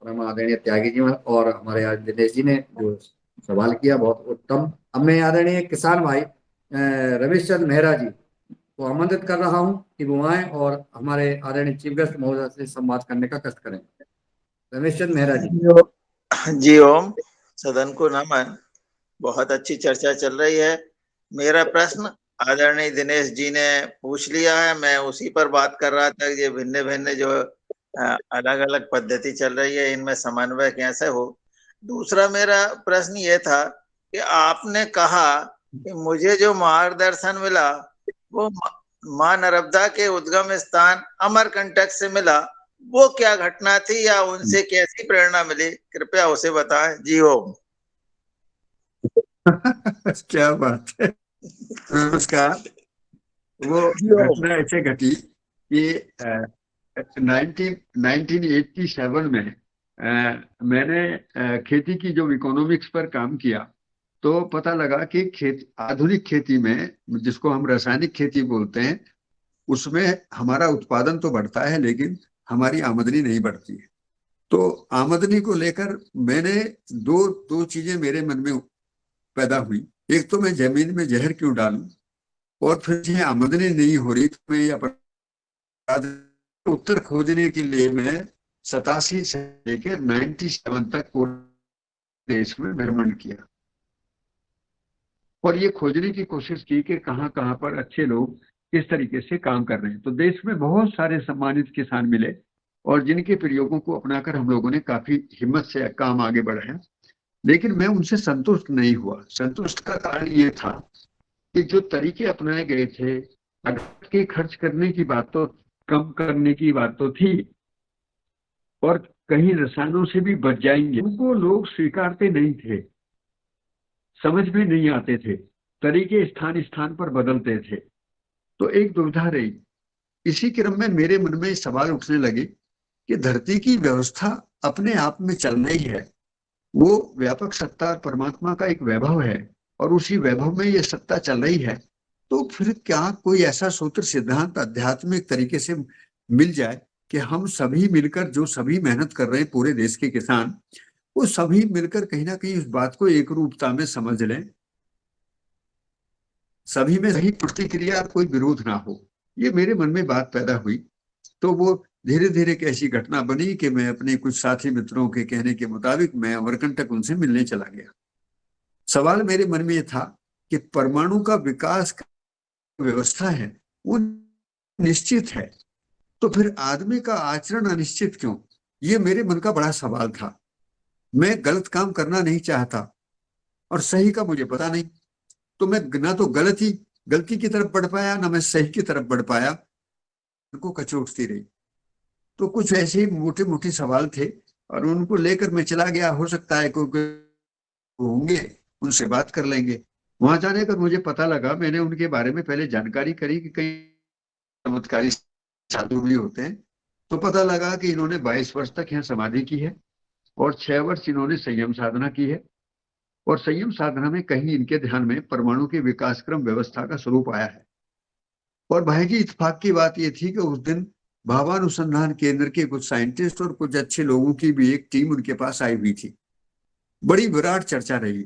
Speaker 3: परम आदरणीय त्यागी जी और हमारे आज दिनेश जी ने जो सवाल किया, बहुत उत्तम। अब मैं आदरणीय किसान भाई रमेश चंद्र मेहरा जी को आमंत्रित कर रहा हूं कि वो आए और हमारे आदरणीय चीफ गेस्ट महोदय से संवाद करने का कष्ट करें। रमेश चंद्र मेहरा जी।
Speaker 7: जी ओम, सदन को नमन। बहुत अच्छी चर्चा चल रही है। मेरा प्रश्न आदरणीय दिनेश जी ने पूछ लिया है, मैं उसी पर बात कर रहा था। ये भिन्न भिन्न जो अलग अलग पद्धति चल रही है, इनमें समन्वय कैसे हो। दूसरा मेरा प्रश्न ये था कि आपने कहा कि मुझे जो मार्गदर्शन मिला वो माँ नर्मदा के उद्गम स्थान अमरकंटक से मिला, वो क्या घटना थी या उनसे कैसी प्रेरणा मिली, कृपया उसे बताएं। जी ओम।
Speaker 2: क्या बात है, नमस्कार। वो घटना ऐसे घटी कि 1987 में मैंने खेती की जो इकोनॉमिक्स पर काम किया, तो पता लगा कि आधुनिक खेती में, जिसको हम रासायनिक खेती बोलते हैं, उसमें हमारा उत्पादन तो बढ़ता है लेकिन हमारी आमदनी नहीं बढ़ती है। तो आमदनी को लेकर मैंने दो चीजें मेरे मन में पैदा हुई। एक तो मैं जमीन में जहर क्यों डालूं, और फिर मुझे आमदनी नहीं हो रही तो मैं ये अपराध उत्तर खोजने के लिए मैं 87 से लेकर 97 तक पूरे देश में भ्रमण किया और ये खोजने की कोशिश की कि कहाँ कहाँ पर अच्छे लोग किस तरीके से काम कर रहे हैं। तो देश में बहुत सारे सम्मानित किसान मिले और जिनके प्रयोगों को अपनाकर हम लोगों ने काफी हिम्मत से काम आगे बढ़ाया, लेकिन मैं उनसे संतुष्ट नहीं हुआ। संतुष्ट का कारण ये था कि जो तरीके अपनाए गए थे, अगर के खर्च करने की बात तो कम करने की बात तो थी, और कहीं रसायनों से भी बच जाएंगे, उनको लोग स्वीकारते नहीं थे, समझ में नहीं आते थे, तरीके स्थान स्थान पर बदलते थे। तो एक दुविधा रही। इसी क्रम में मेरे मन में सवाल उठने लगे कि धरती की व्यवस्था अपने आप में चल रही है, वो व्यापक सत्ता और परमात्मा का एक वैभव है, और उसी वैभव में ये सत्ता चल रही है, तो फिर क्या कोई ऐसा सूत्र सिद्धांत आध्यात्मिक तरीके से मिल जाए कि हम सभी मिलकर, जो सभी मेहनत कर रहे हैं पूरे देश के किसान, वो सभी मिलकर कहीं ना कहीं उस बात को एक रूपता में समझ लें, सभी में सही प्रतिक्रिया, कोई विरोध ना हो। ये मेरे मन में बात पैदा हुई। तो वो धीरे धीरे एक ऐसी घटना बनी कि मैं अपने कुछ साथी मित्रों के कहने के मुताबिक मैं अमरकंटक उनसे मिलने चला गया। सवाल मेरे मन में ये था कि परमाणु का विकास व्यवस्था है वो निश्चित है, तो फिर आदमी का आचरण अनिश्चित क्यों? ये मेरे मन का बड़ा सवाल था। मैं गलत काम करना नहीं चाहता और सही का मुझे पता नहीं, तो मैं ना तो गलती की तरफ बढ़ पाया, ना मैं सही की तरफ बढ़ पाया, उनको कचोटती रही। तो कुछ ऐसे ही मोटे मोटे सवाल थे और उनको लेकर मैं चला गया। हो सकता है कोई होंगे, उनसे बात कर लेंगे। वहां जाने पर मुझे पता लगा, मैंने उनके बारे में पहले जानकारी करी कि कई चमत्कारी साधु भी होते हैं, तो पता लगा कि इन्होंने 22 वर्ष तक यहाँ समाधि की है और 6 वर्ष इन्होंने संयम साधना की है, और संयम साधना में कहीं इनके ध्यान में परमाणु की विकास क्रम व्यवस्था का स्वरूप आया है। और भाई जी, इत्तेफाक की बात यह थी कि उस दिन भावानुसंधान केंद्र के कुछ साइंटिस्ट और कुछ अच्छे लोगों की भी एक टीम उनके पास आई हुई थी। बड़ी विराट चर्चा रही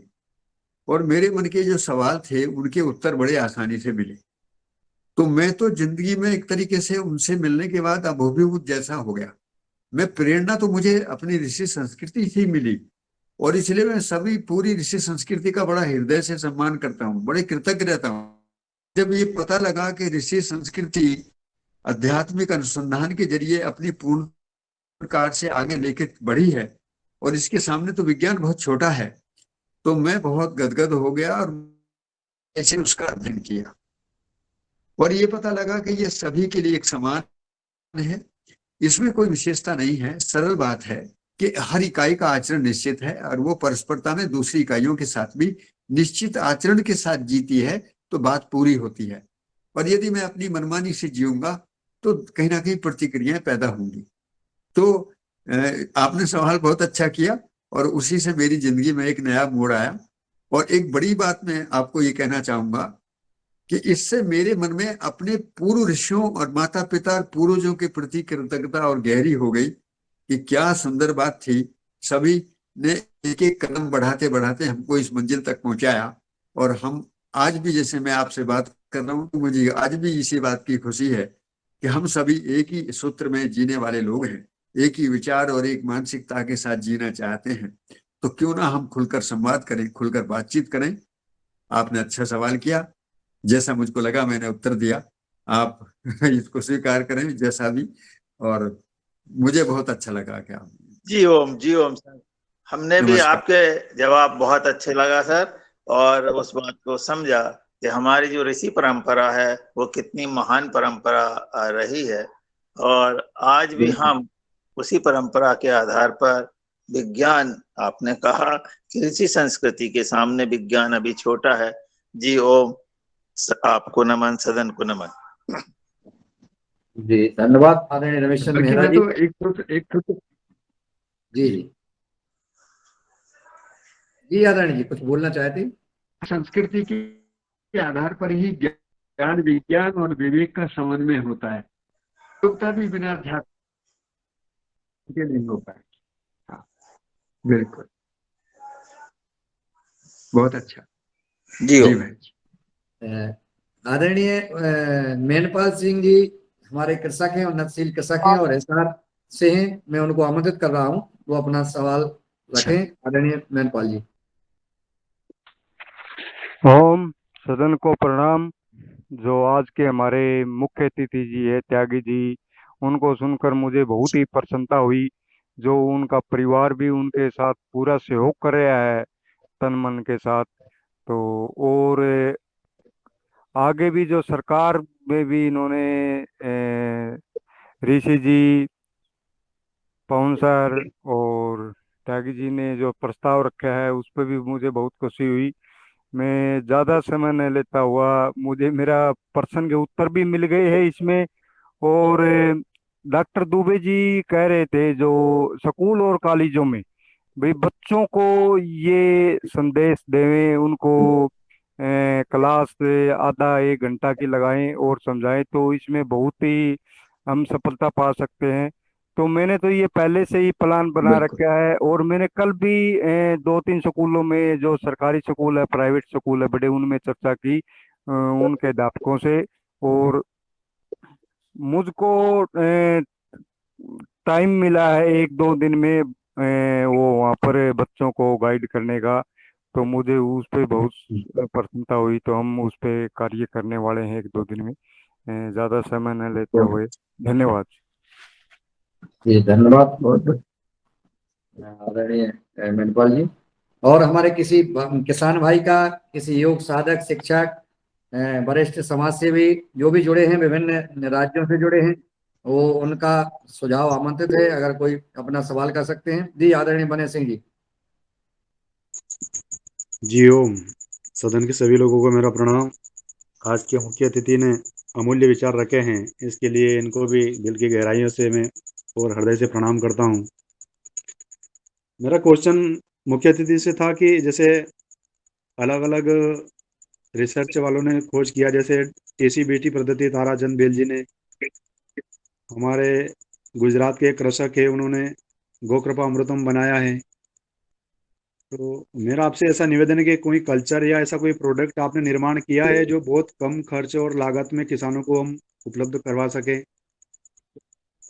Speaker 2: और मेरे मन के जो सवाल थे उनके उत्तर बड़े आसानी से मिले। तो मैं तो जिंदगी में एक तरीके से उनसे मिलने के बाद अभिभूत जैसा हो गया। मैं प्रेरणा तो मुझे अपनी ऋषि संस्कृति से मिली, और इसलिए मैं सभी पूरी ऋषि संस्कृति का बड़ा हृदय से सम्मान करता हूँ, बड़े कृतज्ञ रहता हूँ। जब ये पता लगा कि ऋषि संस्कृति आध्यात्मिक अनुसंधान के जरिए अपनी पूर्ण प्रकार से आगे लेके बढ़ी है और इसके सामने तो विज्ञान बहुत छोटा है, तो मैं बहुत गदगद हो गया और ऐसे उसका अध्ययन किया और ये पता लगा कि ये सभी के लिए एक समान है, इसमें कोई विशेषता नहीं है। सरल बात है कि हर इकाई का आचरण निश्चित है और वो परस्परता में दूसरी इकाइयों के साथ भी निश्चित आचरण के साथ जीती है, तो बात पूरी होती है। और यदि मैं अपनी मनमानी से जीऊंगा तो कहीं ना कहीं प्रतिक्रियाएं पैदा होंगी। तो आपने सवाल बहुत अच्छा किया और उसी से मेरी जिंदगी में एक नया मोड़ आया। और एक बड़ी बात मैं आपको ये कहना चाहूंगा कि इससे मेरे मन में अपने पूर्व ऋषियों और माता पिता और पूर्वजों के प्रति कृतज्ञता और गहरी हो गई कि क्या सुंदर बात थी। सभी ने एक एक कदम बढ़ाते बढ़ाते हमको इस मंजिल तक पहुंचाया और हम आज भी, जैसे मैं आपसे बात कर रहा हूँ, तो मुझे आज भी इसी बात की खुशी है कि हम सभी एक ही सूत्र में जीने वाले लोग हैं, एक ही विचार और एक मानसिकता के साथ जीना चाहते हैं। तो क्यों ना हम खुलकर संवाद करें, खुलकर बातचीत करें। आपने अच्छा सवाल किया, जैसा मुझको लगा मैंने उत्तर दिया। आप इसको स्वीकार करें जैसा भी, और मुझे बहुत अच्छा लगा। क्या
Speaker 7: जी ओम सर, हमने भी आपके जवाब बहुत अच्छे लगा सर, और उस बात को समझा कि हमारी जो ऋषि परंपरा है वो कितनी महान परंपरा रही है, और आज भी हम उसी परंपरा के आधार पर विज्ञान, आपने कहा कि ऋषि संस्कृति के सामने विज्ञान अभी छोटा है। जी ओम, आपको नमन, सदन को नमन।
Speaker 3: जी धन्यवाद आदरणीय रमेश चंद्र मेहरा जी।
Speaker 2: तो एक
Speaker 3: जी जी जी आदरणीय जी कुछ बोलना चाहते?
Speaker 2: संस्कृति के आधार पर ही ज्ञान, विज्ञान और विवेक का समन्वय होता है। योग्यता भी बिना अध्यात्म के नहीं हो पाए। हाँ, बिल्कुल, बहुत अच्छा।
Speaker 7: जी
Speaker 3: भाई आदरणीय मेनपाल सिंह जी हमारे कृषक हैं, उन्नतशील कृषक हैं और हिसार से हैं। मैं उनको आमंत्रित कर रहा हूं, वो अपना सवाल रखें। आदरणीय मेनपाल जी।
Speaker 8: ओम, सदन को प्रणाम। जो आज के हमारे मुख्य अतिथि जी है त्यागी जी, उनको सुनकर मुझे बहुत ही प्रसन्नता हुई। जो उनका परिवार भी उनके साथ पूरा सहयोग कर रहा है तन मन के साथ। तो और आगे भी जो सरकार में भी इन्होंने ऋषि जी, पवन सर और त्यागी जी ने जो प्रस्ताव रखा है उस पर भी मुझे बहुत खुशी हुई। मैं ज़्यादा समय नहीं लेता हुआ, मुझे मेरा प्रश्न के उत्तर भी मिल गए हैं इसमें। और डॉक्टर दुबे जी कह रहे थे जो स्कूल और कॉलेजों में भाई बच्चों को ये संदेश देवें, उनको क्लास आधा एक घंटा की लगाएं और समझाएं, तो इसमें बहुत ही हम सफलता पा सकते हैं। तो मैंने तो ये पहले से ही प्लान बना
Speaker 3: बिल्कुल
Speaker 8: रखा है। और मैंने कल भी 2-3 स्कूलों में, जो सरकारी स्कूल है, प्राइवेट स्कूल है बड़े, उनमें चर्चा की उनके अध्यापकों से। और मुझको टाइम मिला है 1-2 दिन में वो वहाँ पर बच्चों को गाइड करने का, तो मुझे उस पे बहुत प्रसन्नता हुई। तो हम उस पे कार्य करने वाले हैं 1-2 दिन में, ज़्यादा समय न लेते हुए। धन्यवाद।
Speaker 3: जी, धन्यवाद बहुत बहुत आदरणीय मेंढपाल जी। और हमारे किसी किसान भाई का, किसी योग साधक, शिक्षक, वरिष्ठ समाज सेवी जो भी जुड़े हैं, विभिन्न राज्यों से जुड़े हैं, वो उनका सुझाव आमंत्रित है, अगर कोई अपना सवाल कर सकते हैं। जी, आदरणीय बने सिंह जी।
Speaker 9: जी ओम। सदन के सभी लोगों को मेरा प्रणाम। आज के मुख्य अतिथि ने अमूल्य विचार रखे हैं, इसके लिए इनको भी दिल की गहराइयों से मैं और हृदय से प्रणाम करता हूँ। मेरा क्वेश्चन मुख्य अतिथि से था कि जैसे अलग अलग रिसर्च वालों ने खोज किया, जैसे टीसीबीटी पद्धति ताराचंद बेल जी ने, हमारे गुजरात के एक कृषक है, उन्होंने गोकृपा अमृतम बनाया है। तो मेरा आपसे ऐसा निवेदन है कि कोई कल्चर या ऐसा कोई प्रोडक्ट आपने निर्माण किया है जो बहुत कम खर्च और लागत में किसानों को हम उपलब्ध करवा सके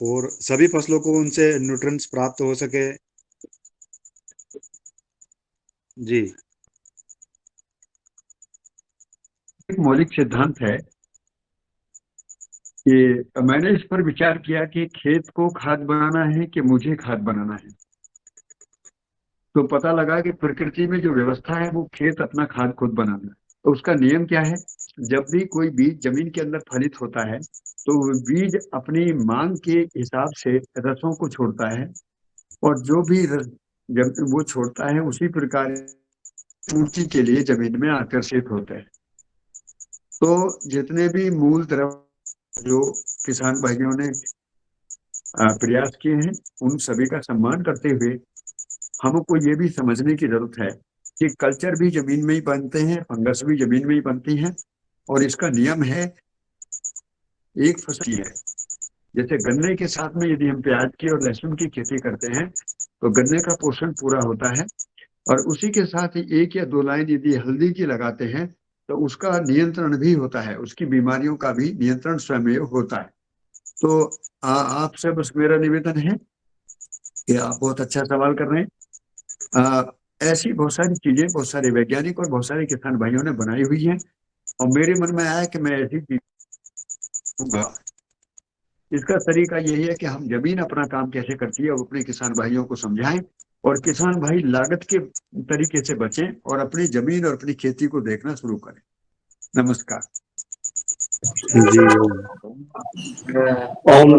Speaker 9: और सभी फसलों को उनसे न्यूट्रिएंट्स प्राप्त हो सके। जी।
Speaker 2: एक मौलिक सिद्धांत है कि मैंने इस पर विचार किया कि खेत को खाद बनाना है कि मुझे खाद बनाना है। तो पता लगा कि प्रकृति में जो व्यवस्था है वो खेत अपना खाद खुद बनाना है। तो उसका नियम क्या है? जब भी कोई बीज जमीन के अंदर फलित होता है तो वो बीज अपनी मांग के हिसाब से रसों को छोड़ता है, और जो भी रस जब वो छोड़ता है उसी प्रकार पूर्ति के लिए जमीन में आकर्षित होता है। तो जितने भी मूल द्रव्य जो किसान भाइयों ने प्रयास किए हैं, उन सभी का सम्मान करते हुए हमको ये भी समझने की जरूरत है कि कल्चर भी जमीन में ही बनते हैं, फंगस भी जमीन में ही बनती है, और इसका नियम है एक फसल है। जैसे गन्ने के साथ में यदि हम प्याज की और लहसुन की खेती करते हैं तो गन्ने का पोषण पूरा होता है, और उसी के साथ ही 1 या 2 लाइन यदि हल्दी की लगाते हैं तो उसका नियंत्रण भी होता है, उसकी बीमारियों का भी नियंत्रण स्वयं होता है। तो आपसे बस मेरा निवेदन है कि आप बहुत अच्छा सवाल कर रहे हैं। ऐसी बहुत सारी चीजें बहुत सारे वैज्ञानिक और बहुत सारे किसान भाइयों ने बनाई हुई हैं, और मेरे मन में आया कि मैं ऐसी चीज दूंगा। इसका तरीका यही है कि हम जमीन अपना काम कैसे करती है वो अपने किसान भाइयों को समझाएं, और किसान भाई लागत के तरीके से बचें और अपनी जमीन और अपनी खेती को देखना शुरू करें। नमस्कार।
Speaker 9: जी ओम।
Speaker 4: ओम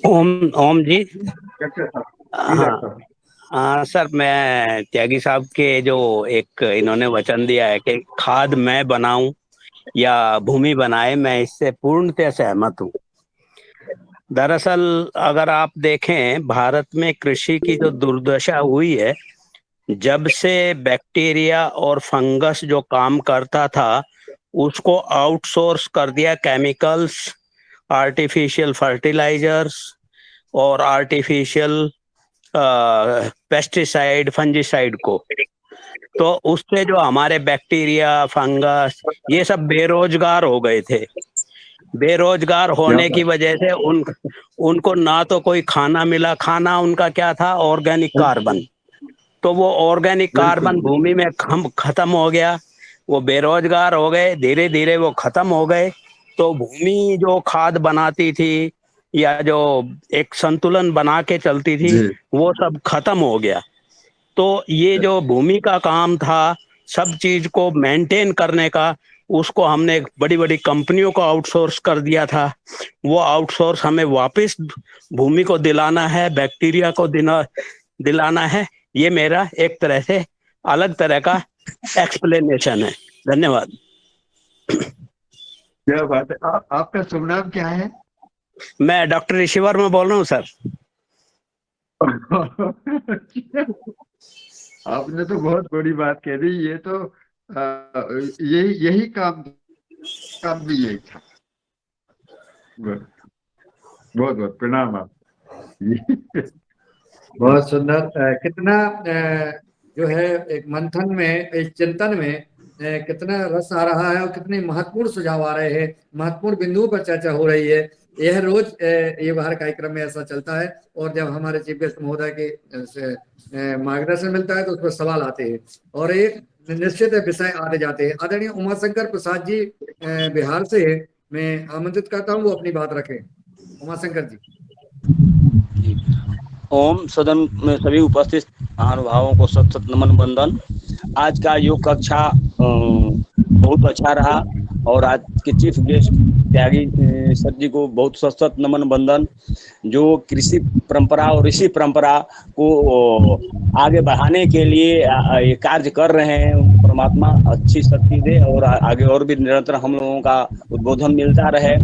Speaker 4: ओम ओम जी।
Speaker 2: डॉक्टर साहब। जी
Speaker 4: हाँ
Speaker 2: डॉक्टर साहब।
Speaker 4: हाँ सर, मैं त्यागी साहब के जो एक इन्होंने वचन दिया है कि खाद मैं बनाऊं या भूमि बनाए, मैं इससे पूर्णतः सहमत हूँ। दरअसल अगर आप देखें, भारत में कृषि की जो दुर्दशा हुई है, जब से बैक्टीरिया और फंगस जो काम करता था उसको आउटसोर्स कर दिया केमिकल्स, आर्टिफिशियल फर्टिलाइजर्स और आर्टिफिशियल पेस्टिसाइड, फंजीसाइड को, तो उससे जो हमारे बैक्टीरिया, फंगस, ये सब बेरोजगार हो गए थे। बेरोजगार होने की वजह से उनको ना तो कोई खाना मिला। खाना उनका क्या था? Organic carbon. तो वो ऑर्गेनिक कार्बन भूमि में खत्म हो गया, वो बेरोजगार हो गए, धीरे धीरे वो खत्म हो गए। तो भूमि जो खाद बनाती थी या जो एक संतुलन बना के चलती थी, वो सब खत्म हो गया। तो ये जो भूमि का काम था सब चीज को मेंटेन करने का, उसको हमने बड़ी बड़ी कंपनियों को आउटसोर्स कर दिया था। वो आउटसोर्स हमें वापस भूमि को दिलाना है, बैक्टीरिया को दिलाना है। ये मेरा एक तरह से अलग तरह का एक्सप्लेनेशन है। धन्यवाद।
Speaker 2: क्या बात है। आपका शुभ नाम क्या है?
Speaker 4: मैं डॉक्टर ऋषि वर्मा बोल रहा हूँ सर।
Speaker 2: आपने तो बहुत बड़ी बात कह दी। ये तो यही यही काम भी यही था। बहुत बहुत प्रणाम आप।
Speaker 3: बहुत सुंदर। कितना जो है एक मंथन में, इस चिंतन में कितना रस आ रहा है और कितने महत्वपूर्ण सुझाव आ रहे हैं, महत्वपूर्ण बिंदुओं पर चर्चा हो रही है। यह रोज ये बाहर कार्यक्रम में ऐसा चलता है, और जब हमारे चीफ गेस्ट महोदय के मार्गदर्शन मिलता है तो उस पर सवाल आते हैं और एक निश्चित विषय आते जाते हैं। आदरणीय उमाशंकर प्रसाद जी बिहार से मैं आमंत्रित करता हूँ, वो अपनी बात रखें। उमाशंकर जी।
Speaker 10: ओम। सदन में सभी उपस्थित महानुभावों को सत सत नमन वंदन। आज का योग कक्षा बहुत अच्छा रहा और आज के चीफ गेस्ट त्यागी सर जी को बहुत सत सत नमन वंदन। जो कृषि परंपरा और ऋषि परंपरा को आगे बढ़ाने के लिए ये कार्य कर रहे हैं, परमात्मा अच्छी शक्ति दे और आगे और भी निरंतर हम लोगों का उद्बोधन मिलता रहे।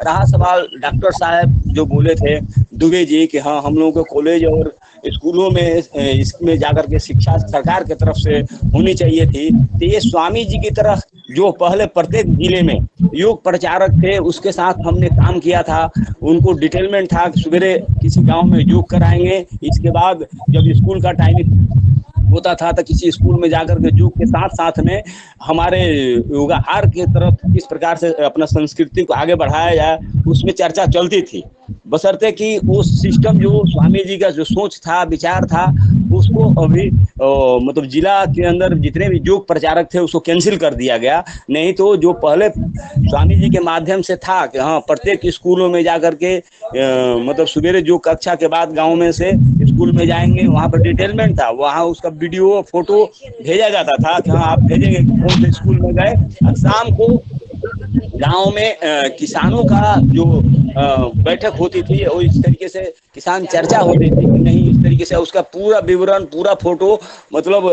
Speaker 10: रहा सवाल डॉक्टर साहब जो बोले थे दुबे जी कि हाँ हम लोगों को कॉलेज और स्कूलों में इसमें जाकर के शिक्षा सरकार की तरफ से होनी चाहिए थी, तो ये स्वामी जी की तरह जो पहले प्रत्येक जिले में योग प्रचारक थे उसके साथ हमने काम किया था। उनको डिटेलमेंट था कि सवेरे किसी गांव में योग कराएंगे, इसके बाद जब स्कूल का टाइम होता था तो किसी स्कूल में जाकर के योग के साथ साथ में हमारे योगाहार की तरफ किस प्रकार से अपना संस्कृति को आगे बढ़ाया जाए उसमें चर्चा चलती थी। बशर्ते कि वो सिस्टम जो स्वामी जी का जो सोच था, विचार था, उसको अभी मतलब जिला के अंदर जितने भी योग प्रचारक थे उसको कैंसिल कर दिया गया। नहीं तो जो पहले स्वामी जी के माध्यम से था कि हाँ प्रत्येक स्कूलों में जाकर के मतलब सवेरे जो कक्षा के बाद गांव में से स्कूल में जाएंगे, वहां पर डिटेलमेंट था, वहां उसका वीडियो फोटो भेजा जाता था कि हाँ आप भेजेंगे कौन से स्कूल में गए। और शाम को गांव में किसानों का जो बैठक होती थी और इस तरीके से किसान चर्चा होती थी कि नहीं इस तरीके से उसका पूरा विवरण, पूरा फोटो, मतलब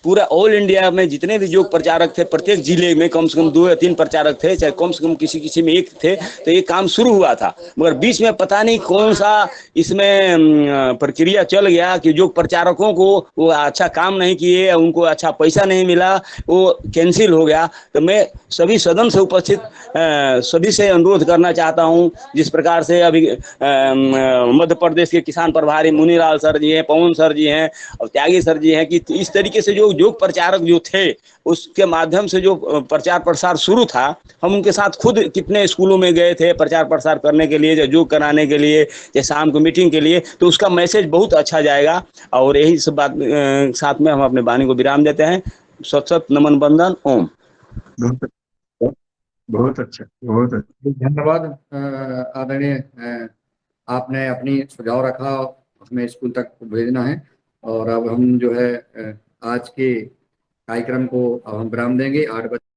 Speaker 10: पूरा ऑल इंडिया में जितने भी योग प्रचारक थे प्रत्येक जिले में कम से कम 2 या 3 प्रचारक थे, चाहे कम से कम किसी किसी में एक थे, तो ये काम शुरू हुआ था। मगर बीच में पता नहीं कौन सा इसमें प्रक्रिया चल गया कि योग प्रचारकों को वो अच्छा काम नहीं किए, उनको अच्छा पैसा नहीं मिला, वो कैंसिल हो गया। तो मैं सभी सदन से उपस्थित सभी से अनुरोध करना चाहता हूं, जिस प्रकार से अभी मध्य प्रदेश के किसान प्रभारी मुनीलाल सर जी हैं, पवन सर जी हैं और त्यागी सर जी हैं, कि इस तरीके से जो योग प्रचारक जो थे उसके माध्यम से जो प्रचार प्रसार शुरू था, हम उनके साथ खुद कितने स्कूलों में गए थे प्रचार प्रसार करने के लिए, योग कराने के लिए, या शाम को मीटिंग के लिए, तो उसका मैसेज बहुत अच्छा जाएगा। और यही सब बात साथ में हम अपने वाणी को विराम देते हैं। सत सत नमन वंदन। ओम।
Speaker 2: बहुत अच्छा, बहुत अच्छा।
Speaker 3: धन्यवाद आदरणीय। आपने अपनी सुझाव रखा, हमें स्कूल तक भेजना है और अब हम जो है आज के कार्यक्रम को अब हम विराम देंगे। 8 बजे